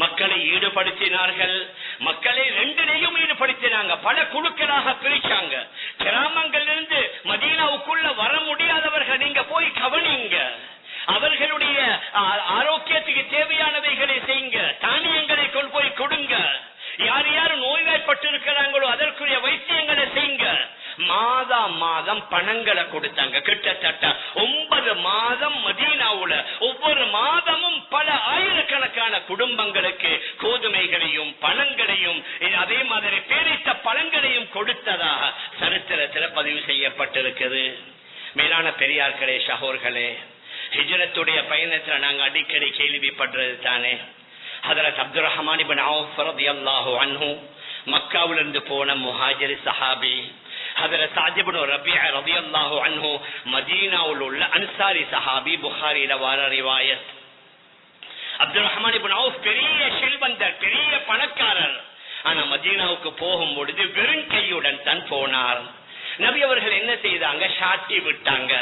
மக்களை ஈடுபடுத்தினார்கள். மக்களை 2லையும் ஈடுபடுத்தினாங்க, பல குழுக்களாக பிரிச்சாங்க. கிராமங்களிலிருந்து மதீனாவுக்குள்ள வர முடியாதவர்கள் நீங்க போய் கவனிங்க, அவர்களுடைய ஆரோக்கியத்துக்கு தேவையானவைகளை செய்யுங்க, தானியங்களை கொண்டு போய் கொடுங்க. யார் யார் நோய்வாய்ப்பட்டு இருக்கிறாங்களோ அதற்குரிய வைத்தியங்களை செய்யுங்க. மாதம் பணங்களை கொடுத்தாங்க. கிட்டத்தட்ட 9 மாதம் மதீனாவுல ஒவ்வொரு மாதமும் பல ஆயிரக்கணக்கான குடும்பங்களுக்கு கோதுமைகளையும் பழங்களையும் அதே மாதிரி பேரிட்ட பழங்களையும் கொடுத்ததாக சரித்திரத்தில் பதிவு செய்யப்பட்டிருக்கிறது. மேலான பெரியார்களே, சகோர்களே, ஹிஜ்ரத்துடைய பயணத்துல நாங்க அடிக்கடி கேள்விப்படுறது தானே. ஹஜ்ரத் அப்துர் ரஹ்மான் இப்னு அவ்ஃப் ரலியல்லாஹு அன்ஹு மக்காவிலிருந்து போன முஹாஜிர் சஹாபி. ஹஜ்ரத் சஅத் இப்னு ரபீஅ ரலியல்லாஹு அன்ஹு மதீனாவில் உள்ள அன்சாரி சஹாபி. புகாரில வர ரிவாயத். அப்துர் ரஹ்மான் இப்னு அவ்ஃப் பெரிய செல்வந்தர், பெரிய பணக்காரர். ஆனா மதீனாவுக்கு போகும் பொழுது வெறும் கையுடன் தான் போனார். நபி அவர்கள் என்ன செய்தாங்க? சாட்டி விட்டாங்க.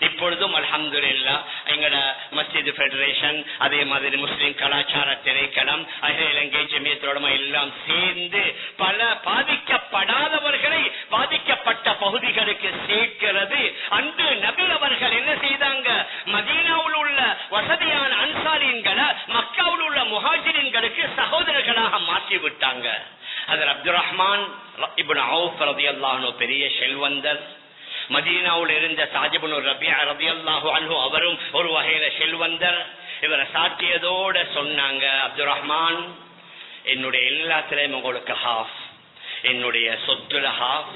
இப்பொழுதும் அல்ஹம்துலில்லாஹ் எங்கட மஸ்ஜித் ஃபெடரேஷன், அதே மாதிரி முஸ்லிம் கலாச்சார திணைக்களம், அகில இலங்கை ஜமியத்துல் உலமா எல்லாம் சேர்ந்து பல பாதிக்கப்படாதவர்களை பாதிக்கப்பட்ட பகுதிகளுக்கு சேர்க்கிறது. அன்று நபி அவர்கள் என்ன செய்தாங்க? மதீனாவில் உள்ள வசதியான அன்சாரின்களை மக்காவில் உள்ள முஹாஜிரின்களுக்கு சகோதரர்களாக மாற்றி விட்டாங்க. ஹஜ்ரத் அப்துர் ரஹ்மான் இப்னு அவ்ஃப் ரலியல்லாஹு அன்ஹு பெரிய செல்வந்தர். மதீனாவில் இருந்த சஅத் இப்னு ரபீஅ ரலியல்லாஹு அன்ஹு அவரும் ஒரு வகையில செல்வந்தர். இவரை சாட்டியதோட சொன்னாங்க, அப்துர் ரஹ்மான், என்னுடைய எல்லாத்திலையும் உங்களுக்கு ஹாஃப், என்னுடைய சொத்துல ஹாஃப்,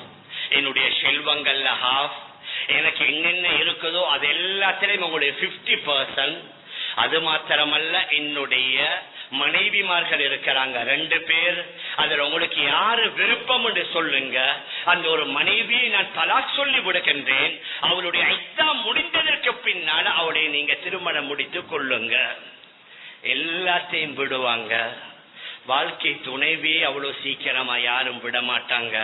என்னுடைய செல்வங்கள்ல ஹாஃப், எனக்கு என்னென்ன இருக்குதோ அது எல்லாத்திலையும் உங்களுடைய 50%. அது மாத்திரமல்ல, என்னுடைய மனைவிமார்கள் இருக்கிறாங்க 2 பேர். அதுல உங்களுக்கு யாரு விருப்பம் என்று சொல்லுங்க, அந்த ஒரு மனைவியை நான் தலாக் சொல்லி விடுகின்றேன். அவளுடைய ஐத்தா முடிந்ததற்கு பின்னால அவளை நீங்க திருமணம் முடித்து கொள்ளுங்க. எல்லாத்தையும் விடுவாங்க. வாழ்க்கை துணைவி அவ்வளவு சீக்கிரமா யாரும் விட மாட்டாங்க.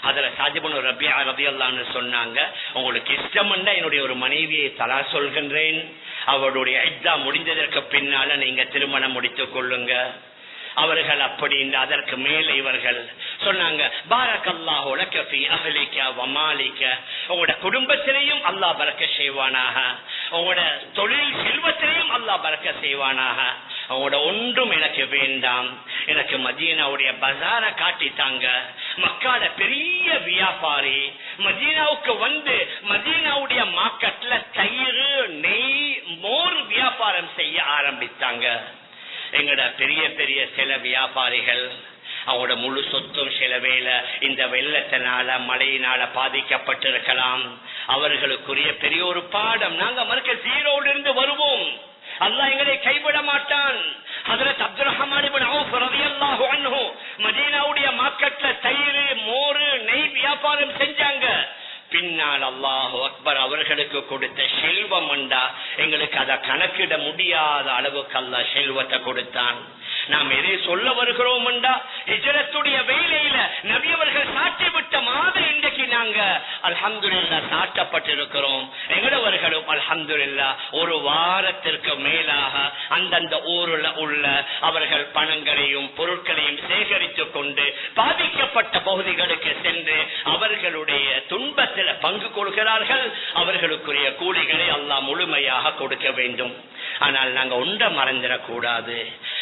அதுல சஅத் இப்னு ரபீஅ ரலியல்லாஹு அன்ஹு சொன்னாங்க, உங்களுக்கு இஷ்டம்னா என்னுடைய ஒரு மனைவியை தலாக் சொல்கின்றேன். அவருடைய இத்தா முடிந்ததற்கு பின்னால நீங்க திருமணம் முடித்துக் கொள்ளுங்க. அவர்கள் அப்படி அதற்கு மேல இவர்கள் சொன்னாங்க, பாரக்கல்லாஹு லக ஃபீ அஹ்லிக வ மாலிக, உங்களோட குடும்பத்திலையும் அல்லாஹ் பரக்கத் செய்வானாக, உங்களோட தொழில் செல்வத்திலையும் அல்லாஹ் பரக்கத் செய்வானாக. அவங்களோட ஒன்றும் எனக்கு வேண்டாம், எனக்கு மதீனாவுடைய பஜார காட்டித்தாங்க. மக்கால பெரிய வியாபாரி மதீனாவுக்கு வந்து மதீனாவுடைய மார்க்கெட்ல தயிர், நெய், மோர் வியாபாரம் செய்ய ஆரம்பித்தாங்க. எங்கட பெரிய பெரிய சில வியாபாரிகள் அவங்களோட முழு சொத்தும் சில வேளை இந்த வெள்ளத்தினால மழையினால பாதிக்கப்பட்டிருக்கலாம். அவர்களுக்குரிய பெரிய ஒரு பாடம், நாங்க மறுக்க ஜீரோல இருந்து வருவோம், அல்லாஹ் எங்களை கைவிட மாட்டான். ஹஜ்ரத் அப்துர் ரஹ்மான் இப்னு அவ்ஃப் ரலியல்லாஹு அன்ஹு மதீனாவுடைய மார்க்கெட்ல தயிர், மோர், நெய் வியாபாரம் செஞ்சாங்க. பின்னால் அல்லாஹு அக்பர் அவர்களுக்கு கொடுத்த செல்வம் உண்டா, எங்களுக்கு அதை கணக்கிட முடியாத அளவுக்கு அல்லாஹ் செல்வத்தை கொடுத்தான். நாம் எதை சொல்ல வருகிறோம் என்றா, ஹிஜ்ரத்துடைய வேளையில நபி அவர்கள் சாட்டி விட்ட மாதிரி இன்றைக்கு நாங்க அல்ஹம்துலில்லாஹ் சாட்டப்பட்டிருக்கிறோம். எங்களவர்களும் அல்ஹம்துலில்லாஹ் ஒரு வாரத்திற்கு மேலாக அந்தந்த ஊருல உள்ள அவர்கள் பணங்களையும் பொருட்களையும் சேகரித்துக் கொண்டு பாதிக்கப்பட்ட பகுதிகளுக்கு சென்று அவர்களுடைய துன்பத்தில் பங்கு கொள்கிறார்கள். அவர்களுக்குரிய கூலிகளை அல்லாஹ் முழுமையாக கொடுக்க வேண்டும். ஆனால் நாங்க ஒன்றை மறந்துடக்கூடாது,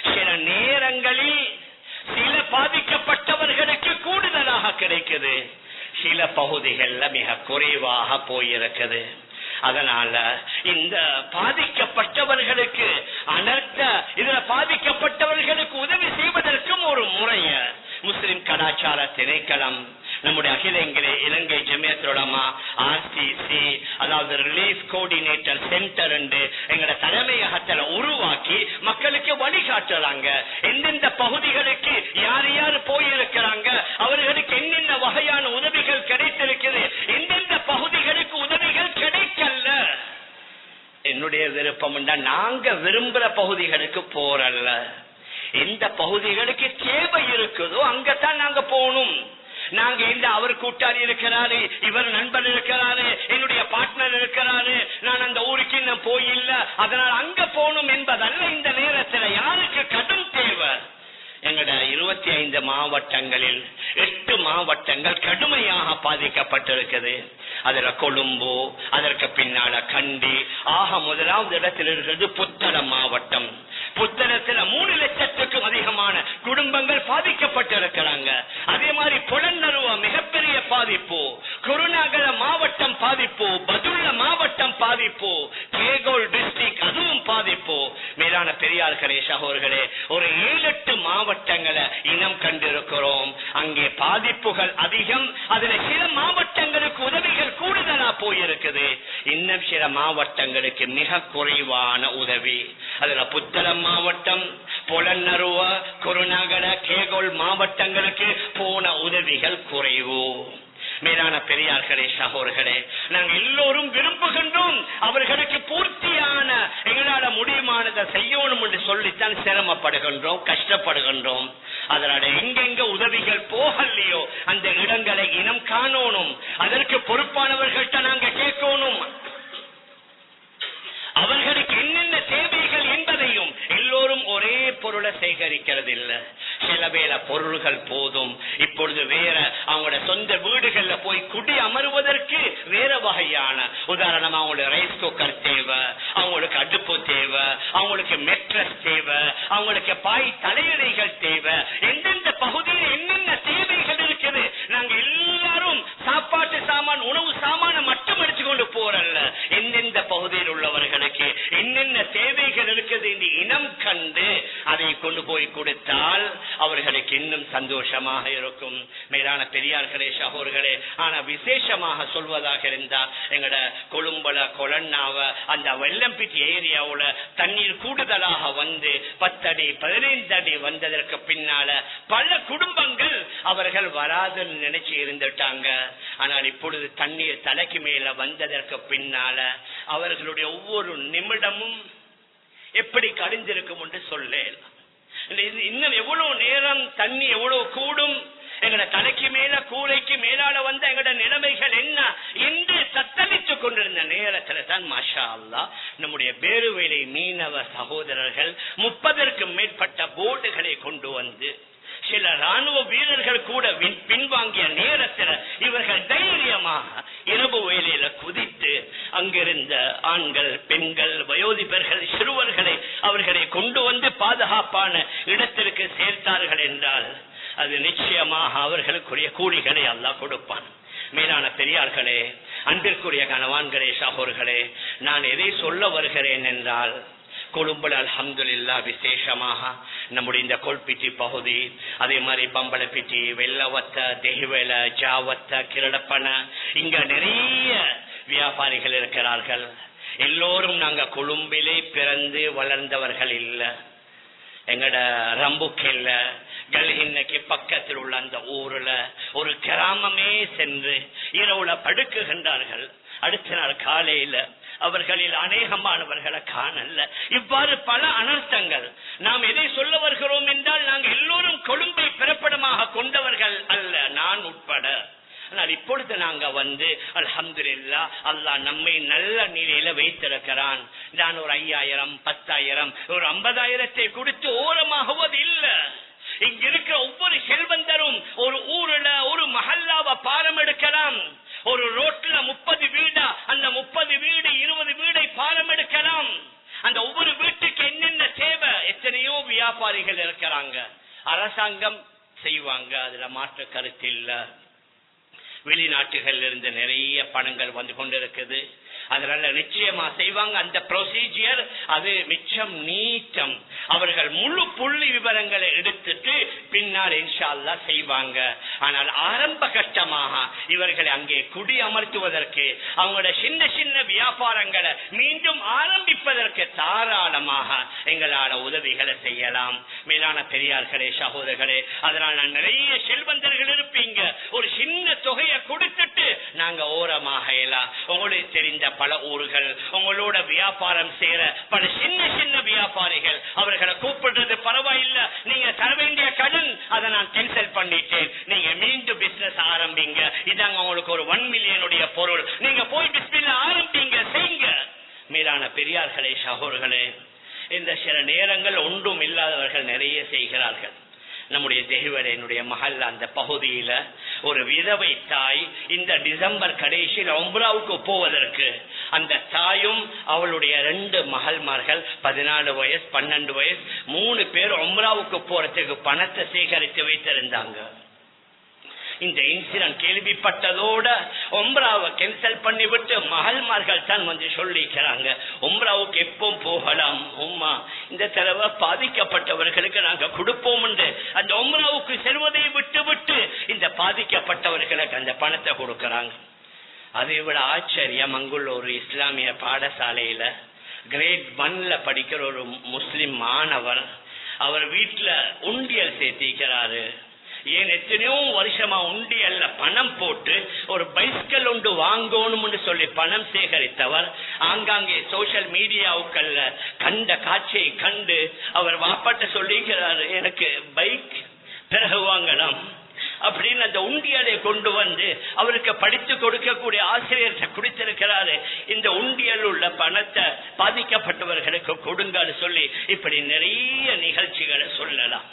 சில நேரங்களில் சில பாதிக்கப்பட்டவர்களுக்கு கூடுதலாக கிடைக்குது, சில பகுதிகள்ல மிக குறைவாக போயிருக்குது. அதனால இந்த பாதிக்கப்பட்டவர்களுக்கு அனர்த்த இதுல பாதிக்கப்பட்டவர்களுக்கு உதவி செய்வதற்கும் ஒரு முறைய முஸ்லிம் கலாச்சார திணைக்களம், நம்முடைய அகில இலங்கை ஜமியத்துல் உலமா ஆர்சிசி, அதாவது ரிலீஃப் கோஆர்டினேட்டர் சென்டர் என்று எங்கட தலைமையகத்துல உருவாக்கி மக்களுக்கு வழிகாட்டுறாங்க. எந்தெந்த பகுதிகளுக்கு யார் யார் போயிருக்கிறாங்க, அவர்களுக்கு என்னென்ன வகையான உதவிகள் கிடைத்திருக்கிறது, எந்தெந்த பகுதிகளுக்கு உதவிகள் கிடைக்கல. என்னுடைய விருப்பம் நாங்க விரும்புற பகுதிகளுக்கு போறல்ல, எந்த பகுதிகளுக்கு தேவை இருக்குதோ அங்கத்தான் நாங்க போகணும். நாங்க இந்த அவர் கூட்டாளி இருக்கிறாரு, இவர் நண்பர் இருக்கிறாரு, என்னுடைய பார்ட்னர் இருக்கிறாரு, நான் அந்த ஊருக்கு இன்னும் போயில்ல அதனால அங்க போகணும் என்பதல்ல. இந்த நேரத்தில் யாருக்கு கடும் தேவை, எங்கட 25 மாவட்டங்களில் 8 மாவட்டங்கள் கடுமையாக பாதிக்கப்பட்டிருக்குது. அதுல கொழும்பு, அதற்கு பின்னால கண்டி, ஆக முதலாவது இடத்தில் இருக்கிறது புத்தளம் மாவட்டம். புத்தளத்தில் 3 லட்சத்துக்கும் அதிகமான குடும்பங்கள் பாதிக்கப்பட்டிருக்கிறாங்க. அதே மாதிரி புலனறுவ மிகப்பெரிய பாதிப்பு, குருநாகல மாவட்டம் பாதிப்பு, பதுல்ல மாவட்டம் பாதிப்பு, கேகோல் டிஸ்ட்ரிக்ட் அதுவும் பாதிப்பு. மேலான பெரியார்களே சகோதரர்களே, ஒரு 7-8 மாவட்டங்களை இனம் கண்டிருக்கிறோம். அங்கே பாதிப்புகள் அதிகம். அதுல சில மாவட்டங்களுக்கு உதவிகள் கூடுதலா போயிருக்குது. இன்னும் சில மாவட்டங்களுக்கு மிக குறைவான உதவி. அதுல புத்தளம் மாவட்டம், பொலன்னருவ, குருநகர, கேகோல் மாவட்டங்களுக்கு போன உதவிகள் குறைவு. மேலான பெரியார்களே, சகோதரர்களே, நாங்கள் எல்லோரும் விரும்புகின்றோம் அவர்களுக்கு பூர்த்தியான எங்களால முடியுமானதை செய்யணும் என்று சொல்லித்தான் சிரமப்படுகின்றோம், கஷ்டப்படுகின்றோம். அதனால எங்கெங்க உதவிகள் போகலையோ அந்த இடங்களை இனம் காணணும். அதற்கு பொறுப்பானவர்கள்ட்ட நாங்க கேட்கணும். அவர்களுக்கு என்னென்ன தேவைகள் என்பதையும் எல்லோரும் ஒரே பொருளை சேகரிக்கிறது இல்லை. சில வேளை பொருள்கள் போதும். இப்பொழுது வேற அவங்களோட சொந்த வீடுகள்ல போய் குடி அமருவதற்கு வேற வகையான, உதாரணமா அவங்களுக்கு ரைஸ் குக்கர் தேவை, அவங்களுக்கு அடுப்பு தேவை, அவங்களுக்கு மெட்ரஸ் தேவை, அவங்களுக்கு பாய் தலையணைகள் தேவை. எந்தெந்த பகுதியில் என்னென்ன தேவைகள் இருக்குது. நாங்க எல்லாரும் சாப்பாட்டு சாமான், உணவு சாமான மட்டும் எடுத்துக்கொண்டு போறல்ல, எந்தெந்த பகுதியில் உள்ளவர்களுக்கு என்னென்ன தேவைகள் இருக்குது என்று இனம் கண்டு அதை கொண்டு போய் கொடுத்தால் அவர்களுக்கு இன்னும் சந்தோஷமாக இருக்கும். மேலான பெரியார்களே, சகோதரர்களே, ஆனா விசேஷமாக சொல்வதாக இருந்தால் எங்கட கொழும்புல, கொலன்னாவ, அந்த வெள்ளம்பிட்டி ஏரியாவுல தண்ணீர் கூடுதலாக வந்து 10 அடி 15 அடி வந்ததற்கு பின்னால பல குடும்பங்கள் அவர்கள் வராதுன்னு நினைச்சு இருந்துட்டாங்க. ஆனால் இப்பொழுது தண்ணீர் தலைக்கு மேல வந்ததற்கு பின்னால அவர்களுடைய ஒவ்வொரு நிமிடமும் எப்படி கடிஞ்சிருக்கும் என்று சொல்லேன். இன்னும் எவ்வளவு நேரம் தண்ணி எவ்வளவு கூடும், எங்கட தலைக்கு மேல கூரைக்கு மேலால வந்த எங்கட நிலைமைகள் என்ன என்று தத்தளித்துக் கொண்டிருந்த நேரத்தில் தான் மாஷா அல்லாஹ் நம்முடைய பேருவேலை மீனவ சகோதரர்கள் 30க்கும் மேற்பட்ட போர்டுகளை கொண்டு வந்து, சில ராணுவ வீரர்கள் கூட பின்வாங்கிய நேரத்தில் இவர்கள் தைரியமாக இரவு வேளையில குதித்து அங்கிருந்த ஆண்கள், பெண்கள், வயோதிபர்கள், சிறுவர்களை அவர்களை கொண்டு வந்து பாதுகாப்பான இடத்திற்கு சேர்த்தார்கள் என்றால் அது நிச்சயமாக அவர்களுக்குரிய கூலிகளை அல்லாஹ் கொடுப்பான். மேலான பெரியார்களே, அன்பிற்குரிய கணவான்களே, சகோதரர்களே, நான் எதை சொல்ல வருகிறேன் என்றால், கொழும்புல அல்ஹம்துலில்லாஹ் விசேஷமாக நம்முடைய இந்த கொல்பிட்டி பகுதி, அதே மாதிரி பம்பளப்பிட்டி, வெள்ளவத்த, தெஹிவேல, ஜாவத்த, கிரடப்பன, இங்க நிறைய வியாபாரிகள் இருக்கிறார்கள். எல்லோரும் நாங்க கொழும்பிலே பிறந்து வளர்ந்தவர்கள் இல்ல. எங்கட ரம்புக்கெல்ல கல்ஹின்னைக்கு பக்கத்தில் உள்ள அந்த ஊர்ல ஒரு கிராமமே சென்று இரவுல படுக்குகின்றார்கள். அடுத்த நாள் காலையில அவர்களில் அநேகமானவர்களை காணல. இவ்வாறு பல அனர்த்தங்கள். நாம் எதை சொல்ல வருகிறோம் என்றால், நாங்கள் எல்லோரும் கொழும்பை பிறப்பிடமாக கொண்டவர்கள் அல்ல, நான் உட்பட. ஆனால் இப்பொழுது நாங்க வந்து அல்ஹம்துலில்லாஹ் அல்லாஹ் நம்மை நல்ல நிலையில வைத்திருக்கிறான். நான் ஒரு 5000, 10,000, ஒரு 50,000 கொடுத்து ஓரமாகுவது இல்ல. இங்க இருக்கிற ஒவ்வொரு செல்வந்தரும் ஒரு ஊர்ல ஒரு மஹல்லாவை பாரம் எடுக்கலாம். ஒரு ரோட்ல 30 வீடா, அந்த 30 வீடு 20 வீடை பாரம் எடுக்கலாம். அந்த ஒவ்வொரு வீட்டுக்கு என்னென்ன தேவை, எத்தனையோ வியாபாரிகள் இருக்கிறாங்க. அரசாங்கம் செய்வாங்க, அதுல மாற்ற கருத்து இல்ல. வெளிநாட்டுகள் இருந்து நிறைய பணங்கள் வந்து கொண்டிருக்குது, அதனால நிச்சயமா செய்வாங்க. அந்த ப்ரொசீஜர் அது மிச்சம் நீட்டம். அவர்கள் முழு புள்ளி விவரங்களை எடுத்துட்டு பின்னால் இன்ஷா அல்லாஹ் செய்வாங்க. ஆனால் ஆரம்ப கட்டமாக இவர்களை அங்கே குடி அமர்த்துவதற்கு, அவங்களோட சின்ன சின்ன வியாபாரங்களை மீண்டும் ஆரம்பிப்பதற்கு தாராளமாக எங்களால உதவிகளை செய்யலாம். மேலான பெரியார்களே, சகோதரர்களே, அதனால் நிறைய செல்வந்தர்கள் இருப்பீங்க. ஒரு சின்ன தொகையை கொடுத்துட்டு நாங்க ஓரமாக எல்லாம் உங்களுக்கு தெரிந்த பல ஊர்கள், உங்களோட வியாபாரம் செய்யற பல சின்ன சின்ன வியாபாரிகள், அவர்களை கூப்பிடுறது பரவாயில்லை, நீங்க தர வேண்டிய கடன் அதை நான் கேன்சல் பண்ணிட்டேன், நீங்க மீண்டும் பிசினஸ் ஆரம்பிங்க, இதாங்க உங்களுக்கு ஒரு 1 மில்லியனுடைய பொருள், நீங்க போய் பிசினஸ் ஆரம்பிங்க, செய்யுங்க. மேலான பெரியார்களே, சகோதரர்களே, இந்த சில நேரங்கள் ஒன்றும் இல்லாதவர்கள் நிறைய செய்கிறார்கள். நம்முடைய தெஹிவரையினுடைய மஹல் அந்த பகுதியில ஒரு விதவை தாய் இந்த டிசம்பர் கடைசியில் உம்ராவுக்கு போவதற்கு அந்த தாயும் அவளுடைய 2 மகள்மார்கள் 14 வயசு 12 வயசு 3 பேர் உம்ராவுக்கு போறதுக்கு பணத்தை சேகரித்து வைத்திருந்தாங்க. இந்த இன்சிடென்ட் கேள்விப்பட்டதோட உம்ராவை கேன்சல் பண்ணிவிட்டு மகள்மார்கள் தான் வந்து சொல்லிக்கிறாங்க, உம்ராவுக்கு எப்போ போகலாம் உம்மா, இந்த தடவை பாதிக்கப்பட்டவர்களுக்கு நாங்க கொடுப்போம் என்று அந்த உம்ராவுக்கு செல்வதை விட்டு விட்டு இந்த பாதிக்கப்பட்டவர்களுக்கு அந்த பணத்தை கொடுக்கறாங்க. அதை விட ஆச்சரியம், அங்குள்ள ஒரு இஸ்லாமிய பாடசாலையில கிரேட் 1ல படிக்கிற ஒரு முஸ்லிம் மாணவர் அவர் வீட்டுல உண்டியல் சேர்த்திக்கிறாரு. ஏன் எத்தனையோ வருஷமா உண்டியல்ல பணம் போட்டு ஒரு பைஸ்கல் ஒன்று வாங்கணும்னு சொல்லி பணம் சேகரித்தவர் ஆங்காங்கே சோசியல் மீடியாவுக்கல்ல கண்ட காட்சியை கண்டு அவர் வாப்பாட்ட சொல்லிக்கிறாரு, எனக்கு பைக் பிறகு வாங்கலாம் அப்படின்னு அந்த உண்டியலை கொண்டு வந்து அவருக்கு படித்து கொடுக்கக்கூடிய ஆசிரியர்கிட்ட குடித்திருக்கிறாரு. இந்த உண்டியல் உள்ள பணத்தை பாதிக்கப்பட்டவர்களுக்கு கொடுங்கன்னு சொல்லி இப்படி நிறைய நிகழ்ச்சிகளை சொல்லலாம்.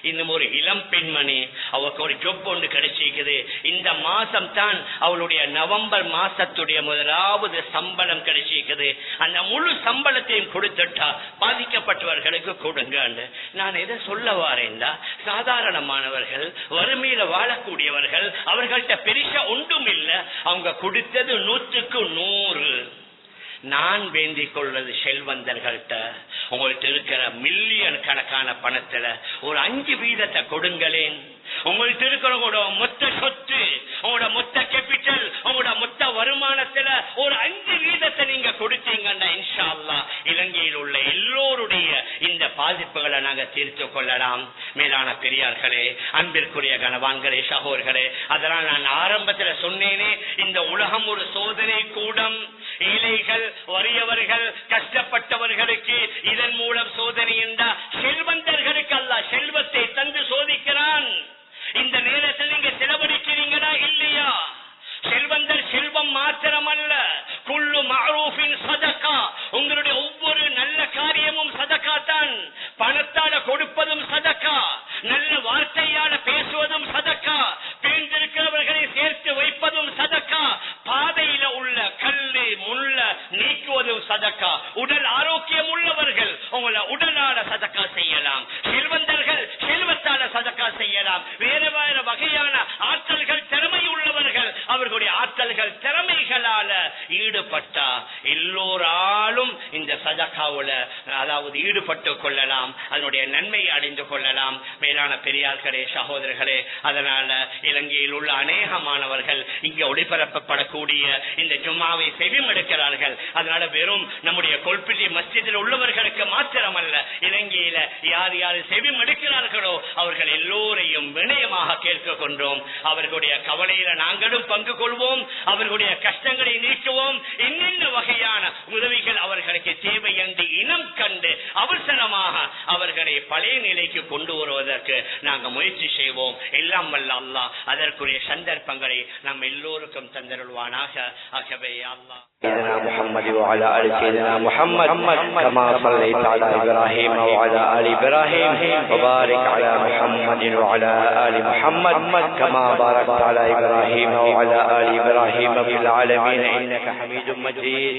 இன்னும் ஒரு இளம் பெண்மணி, அவருக்கு ஒரு ஜொப் ஒன்று கிடைச்சிருக்குது. இந்த மாசம் தான் அவளுடைய நவம்பர் மாசத்துடைய முதலாவது சம்பளம் கிடைச்சிருக்குது. அந்த முழு சம்பளத்தையும் கொடுத்துட்டா பாதிக்கப்பட்டவர்களுக்கு கொடுங்க. நான் எதை சொல்ல வாரேன்டா, சாதாரணமானவர்கள், வறுமையில வாழக்கூடியவர்கள், அவர்கள்ட்ட பெருசா ஒன்றும் இல்லை, அவங்க கொடுத்தது 100க்கு 100. நான் வேண்டிக் கொள்வது செல்வந்தர்கள்ட்ட, உங்கள்கிட்ட இருக்கிற மில்லியன் கணக்கான பணத்துல ஒரு 5% கொடுங்களேன். உங்கள்கிட்ட இருக்கிற உங்களோட மொத்த சொத்து, உங்களோட மொத்த கேபிட்டல், உங்களோட மொத்த வருமானத்துல ஒரு 5% நீங்க கொடுத்தீங்கன்னா இன்ஷா அல்லாஹ் இலங்கையில் உள்ள எல்லோருடைய இந்த பாதிப்புகளை நாங்க தீர்த்து கொள்ளலாம். மேலான பெரியார்களே, அன்பிற்குரிய கணவான்களே, சகோதரர்களே, அதனால் நான் ஆரம்பத்துல சொன்னேனே, இந்த உலகம் ஒரு சோதனை கூடம். ஏழைகள், வறியவர்கள், கஷ்டப்பட்டவர்களுக்கு இதன் மூலம் சோதனை என்றா, செல்வந்தர்களுக்கு அல்லாஹ் செல்வத்தை தந்து சோதிக்கிறான். இந்த நேரத்தில் நீங்க செலவழிக்கிறீங்களா இல்லையா? செல்வந்தர் செல்வம் மாத்திரமல்ல, குல்லு மஅரூஃபின் சதகா, உங்களுடைய ஒவ்வொரு நல்ல காரியமும் சதகா தான். பணத்தால கொடுப்பதும் சதகா, நல்ல வார்த்தையால பேசுவதும் சதகா, பேர்ந்திருக்கிறவர்களை சேர்த்து வைப்பதும் சதகா, பாதையில உள்ள கல்லு முள்ள நீக்குவதும் சதகா, உடல் ஆரோக்கியம் உள்ளவர்கள் உங்களை உடலால சதகா செய்யலாம், செல்வந்தர்கள் செல்வத்தால சதகா செய்யலாம். வேறு வேறு வகையான ஆற்றல்கள், திறமை உள்ளவர்கள் அவர்களுடைய ஆற்றல்கள் திறமைகளால ஈடுபட்டா எல்லோராலும் இந்த சதகாவுல அதாவது ஈடுபட்டு கொள்ளலாம், அதனுடைய நன்மை அடைந்து கொள்ளலாம். மேலான பெரியார்களே, சகோதரர்களே, அதனால இலங்கையில் உள்ள அநேகமானவர்கள் இங்க ஒளிபரப்பப்படக்கூடிய இந்த ஜும்மாவை செவிமடுக்கிறார்கள். அதனால வெறும் நம்முடைய கொல்பிட்டி மஸ்ஜிதில் உள்ளவர்களுக்கு மாத்திரமல்ல, இலங்கையில யார் யார் செவிமடுக்கிறார்களோ அவர்கள் எல்லோரையும் வினயமாக கேட்க கொண்டோம். அவர்களுடைய கவலையில நாங்களும் பங்கு கொள்வோம், அவர்களுடைய கஷ்டங்களை நீக்குவோம். என்னென்ன வகையான உதவிகள் அவர்களுக்கு தேவை என்று இனம் கண்டு அவசரமாக அவர்களை பழைய நிலைக்கு கொண்டு வருவதற்கு நாங்கள் முயற்சி செய்வோம். எல்லாம் வல்ல அல்லாஹ் அதற்குரிய சந்தர்ப்பங்களை நம் எல்லோருக்கும் தந்தருள்வானாக. ஆகவே அல்லாஹ் سيدنا محمد وعلى آل سيدنا محمد كما صليت على إبراهيم وعلى آل إبراهيم وبارك على محمد وعلى آل محمد كما باركت على إبراهيم وعلى آل إبراهيم في العالمين إنك حميد مجيد.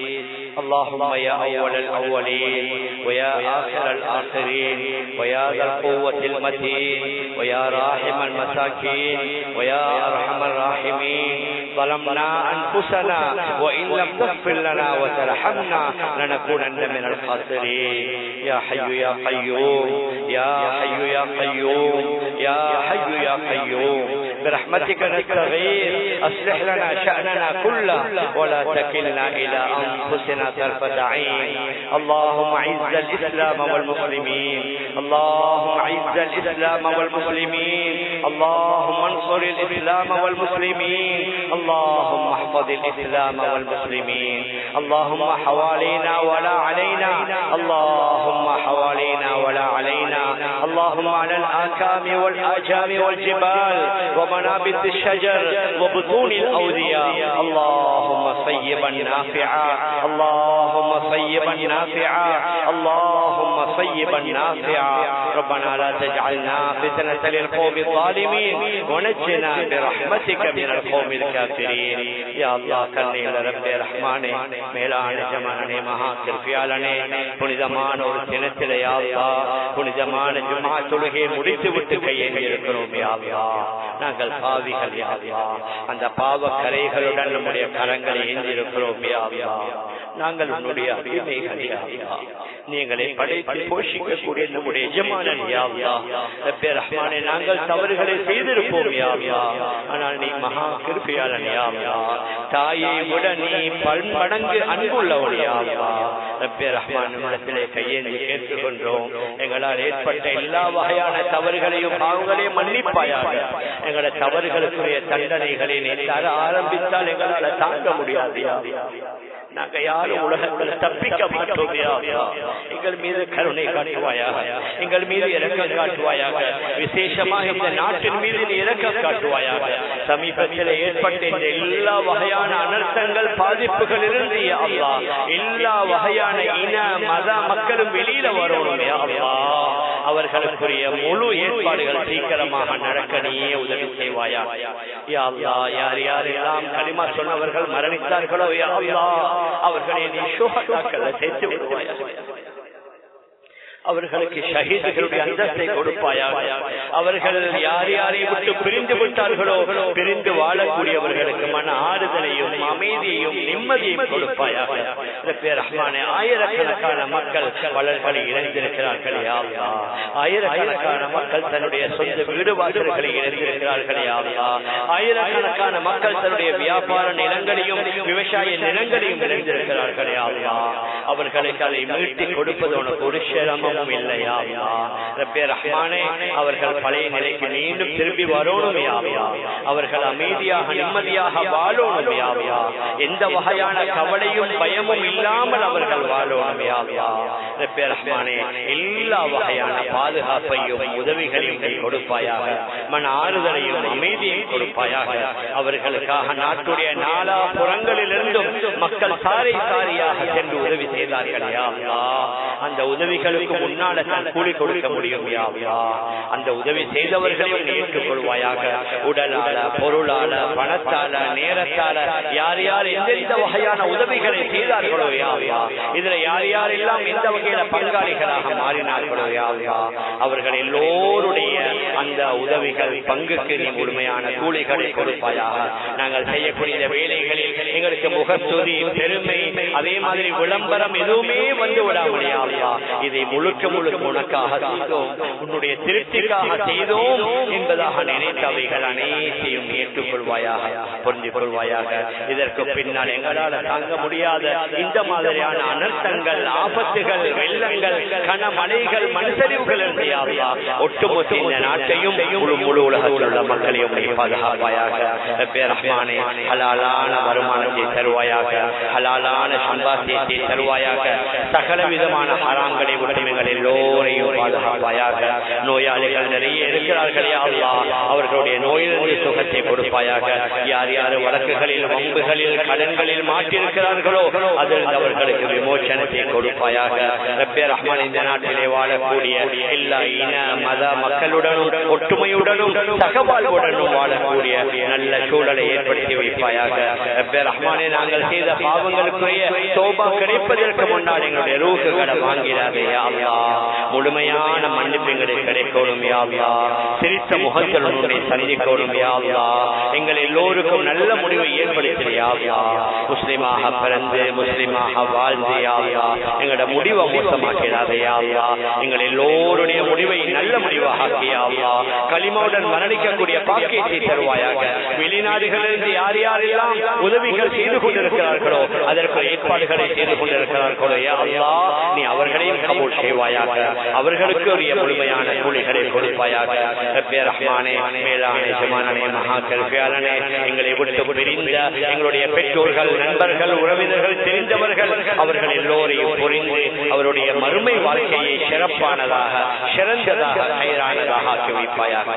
اللهم يا أول الأولين ويا آخر الآخرين ويا ذا القوة المتين ويا راحم المساكين ويا أرحم الراحمين، ظلمنا أنفسنا وإن لم تغفر لنا وترحمنا لنكونن من الخاسرين. يا حي يا قيوم يا حي يا قيوم يا حي يا قيوم برحمتك نستغيث، أصلح لنا شأننا كله ولا تكلنا إلى أنفسنا طرفة عين. اللهم أعز الإسلام والمسلمين، اللهم أعز الإسلام والمسلمين، اللهم انصر الإسلام والمسلمين، اللهم احفظ الإسلام والمسلمين. اللهم حوالينا ولا علينا، اللهم حوالينا ولا علينا، اللهم على الآكام والآجام والجبال ومنابت الشجر وبطون الأودية، اللهم صيبا نافعا، اللهم صيبا نافعا، اللهم صيبا نافعا. ربنا لا تجعلنا فتنة للقوم الظالمين ونجنا برحمتك من القوم الكافرين. يا الله கண்ணில் ரப்பே ரஹ்மானே, மேலான ஜமானே, மகா கிருபையாளனே, புனிதமான ஒரு தினத்திலே யா அல்லாஹ் புனிதமான ஜும்ஆ தொழுகையை முடித்து விட்டு கையேந்தி இருக்கிறோம். யா அல்லாஹ் நாங்க நாங்கள் பாவிகள் யா அல்லாஹ். அந்த பாவ கரைகளுடன் நம்முடைய கரங்களை ஏந்திருக்கிறோம் யா அல்லாஹ். நாங்கள் உன்னுடைய அடிமைகள் யா அல்லாஹ். நீங்களே படைத்து போஷிக்கக்கூடிய நம்முடைய எஜமானன் யா அல்லாஹ். ரப்பே ரஹ்மானே, நாங்கள் தவறுகளை செய்திருப்போம் யா அல்லாஹ். ஆனால் நீ மகா கிருபையாளன் யா அல்லாஹ். தாயை விட நீ பன்மடங்கு அன்புள்ளவன் யா அல்லாஹ். ரப்பே ரஹ்மான், நம்மிடத்திலே கையேந்தி கேட்டுக்கொண்டோம். எங்களால் ஏற்பட்ட எல்லா வகையான தவறுகளையும் பாவங்களையும் மன்னிப்பாயாக. எங்களுடைய தவறுகளுக்குரிய தண்டனைகளை நீ தர ஆரம்பித்தால் எங்களால் தாங்க முடியாது யா அல்லாஹ். நாங்க யாரும் உலகத்தில் தப்பிக்க மாட்டோம் யா அல்லாஹ். எங்கள் மீது கருணை காட்டுவாயாக, எங்கள் மீது இரக்கம் காட்டுவாயாக. விசேஷமாக இந்த நாட்டின் மீது நீ இரக்கம் காட்டுவாயாக. சமீபத்தில் ஏற்பட்ட இந்த எல்லா வகையான அனர்த்தங்கள் பாதிப்புகளிலிருந்து யா அல்லாஹ் எல்லா வகையான இன மத மக்களும் வெளியில வரணும் யா அல்லாஹ். அவர்களுக்குரிய முழு ஏற்பாடுகள் சீக்கிரமாக நடக்க நீயே உதவி செய்வாயா யா அல்லாஹ். யார் யாரெல்லாம் கலிமா சொன்னவர்கள் மரணித்தார்களோ யா அல்லாஹ், அவர்களை நீ ஷுஹதாக்களை சேர்த்து விடுவாயா. அவர்களுக்கு ஷஹீதுகளுடைய அந்தஸ்தை கொடுப்பாயாக. அவர்கள் யார் யாரை விட்டு பிரிந்து விட்டார்களோ பிரிந்து வாழக்கூடியவர்களுக்கு மன ஆறுதலையும் அமைதியையும் நிம்மதியையும் கொடுப்பாயாக. ரஹ்மானே, ஆயிரக்கணக்கான மக்கள் வளர்களை இழந்திருக்கிறார்கள் யா அல்லாஹ். ஆயிரக்கணக்கான மக்கள் தன்னுடைய சொந்த வீடு வாசல்களை இழந்திருக்கிறார்கள் யா அல்லாஹ். ஆயிரக்கணக்கான மக்கள் தன்னுடைய வியாபார நிலங்களையும் விவசாய நிலங்களையும் இழந்திருக்கிறார்கள் யா அல்லாஹ். அவர்களுக்கு அதை மீட்டி கொடுப்பது உனக்கு ஒரு சிரமம் இல்லையா அல்லாஹ். ரப்பே ரஹ்மானே, அவர்கள் பழைய நிலைக்கு மீண்டும் திரும்பி வரணும் யா அல்லாஹ். அவர்கள் அமைதியாக நிம்மதியாக வாழணும் யா அல்லாஹ். எந்த வகையான கவலையும் பயமும் இல்லாமல் அவர்கள் வாழணும் யா அல்லாஹ். ரப்பே ரஹ்மானே, எல்லா வகையான பாதுகாப்பையும் உதவிகளையும் கொடுப்பாயாக. மன ஆறுதலையும் அமைதியையும் கொடுப்பாயாக. அவர்களுக்காக நாட்டுடைய நாலா புறங்களிலிருந்தும் மக்கள் சாரை சாரியாக சென்று உதவி செய்தார்கள் யா அல்லாஹ். அந்த உதவிகளுக்கு முன்னால தான் கூலி கொடுக்க முடியும் யா அல்லாஹ். அந்த உதவி செய்தவர்களையும் ஏற்றுக்கொள்வாயாக. உடலால, பொருளால, பணத்தால, நேரத்தால யார் யார் எந்தெந்த வகையான உதவிகளை செய்தார்களோ யா அல்லாஹ், இதுல யார் யாரெல்லாம் எந்த வகையில பங்காளிகளாக மாறினார்களோ யா அல்லாஹ், அவர்கள் எல்லோருடைய அந்த உதவிகள் பங்குக்கு நீ முழுமையான கூலிகளை கொடுப்பாயாக. நாங்கள் செய்யக்கூடிய வேலைகளில் எங்களுக்கு முகத்துதி, பெருமை, அதே மாதிரி விளம்பரம் எதுவுமே வந்து விடாமல் யா அல்லாஹ், இதை முழுக்க உனக்காக செய்தோம், உன்னுடைய திருப்திக்காக செய்தோம் என்பதாக நினைத்தவைகள் அனைத்தையும் ஏற்றுக்கொள்வாயாக, புரிந்து கொள்வாயாக. இதற்கு பின்னால் எங்களால் தாங்க முடியாத இந்த மாதிரியான அனர்த்தங்கள், ஆபத்துகள், வெள்ளங்கள், கனமழைகள், மண்சரிவுகள் இருந்து யா அல்லாஹ் ஒட்டுமொத்த இந்த நாட்டையும் முழு உலகத்தில் உள்ள மக்களையும் பாதுகாப்பாயாக. ரப்பே ரஹ்மானே, ஹலாலான வருமானத்தை தருவாயாக, ஹலாலான சம்பாத்தியத்தை தருவாயாக. சகல விதமான ஹராம்களை விட்டு எங்கள் எல்லோரையும் பாதுகாப்பாயாக. நோயாளிகள் நிறைய இருக்கிறார்கள் யா அல்லாஹ், அவர்களுடைய நோயிலிருந்து சுகத்தை கொடுப்பாயாக. யார் யார் வழக்குகளில், வம்புகளில், கடன்களில் மாட்டிருக்கிறார்களோ அதிலிருந்து அவர்களுக்கு விமோசனத்தை கொடுப்பாயாக. ரப்பே ரஹ்மான், இந்த நாட்டிலே வாழக்கூடிய எல்லா இன மத மக்களுடனும் ஒற்றுமையுடனும் சகவாழ்வுடனும் வாழக்கூடிய நல்ல சூழலை ஏற்படுத்தி வைப்பாயாக. ரப்பே ரஹ்மானே, நாங்கள் செய்த பாவங்களுக்குரிய தௌபா கிடைப்பதற்கு முன்னால் எங்களுடைய ரூஹுகளை வாங்கிறாதே யா அல்லாஹ். முழுமையான மன்னிப்புகளை கிடைக்கணும் யா அல்லாஹ். சிரித்த முகத்துடன் உன்னை சந்திக்கணும் யா அல்லாஹ். எங்கள் எல்லோருக்கும் நல்ல முடிவை ஏற்படுத்தி யா அல்லாஹ். முஸ்லிமாக பிறந்து முஸ்லிமாக வாழ்ந்து யா அல்லாஹ் எங்களோட முடிவை மோசமாக்கிறாதே யா அல்லாஹ். எங்கள் எல்லோருடைய முடிவை நல்ல முடிவாக யா அல்லாஹ். கலிமாவுடன் மரணிக்கக்கூடிய பாக்கியத்தை தருவாயாக. வெளிநாடுகளிலிருந்து யார் யாரெல்லாம் உதவிகள் செய்து கொண்டிருக்கிறார்களோ அதற்கு ஏற்பாடுகளை செய்து கொண்டிருக்கிறார்களோ யா அல்லாஹ், நீ அவர்களையும் கபூல் செய்வாயாக. அவர்களுக்கு உரிய முழுமையான கூலிகளை கொடுப்பாயாக. ரப்பே ரஹ்மானே, மேலான ஜமானே, மகா கல்வியாளனே, எங்களை விட்டு பிரிந்த எங்களுடைய பெற்றோர்கள், நண்பர்கள், உறவினர்கள், தெரிந்தவர்கள், அவர்கள் எல்லோரையும் புரிந்து அவருடைய மறுமை வாழ்க்கையை சிறப்பானதாக, சிறந்ததாக, கைரானதாக ஆக்கி வைப்பாயாக.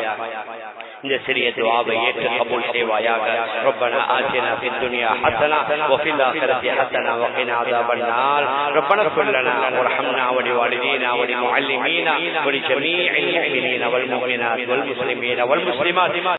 இந்த சிறிய துஆவை ஏற்று கபூல் செய்வாயாக. ரப்பனா ஆத்தினா ஃபித் துன்யா ஹஸனா வ ஃபில் ஆখিরাতি ஹஸனா வ கினா அஸாபன் நார். ரப்பனா இக்ஃபிர் லனா வர்ஹம்னா வ லிவாலிதீனா வ லிமுஅல்லிமீனா வ லிஜமீஇல் முஃமினீன வல் முஃமினாத் வல் முஸ்லிமீன வல் முஸ்லிமாத்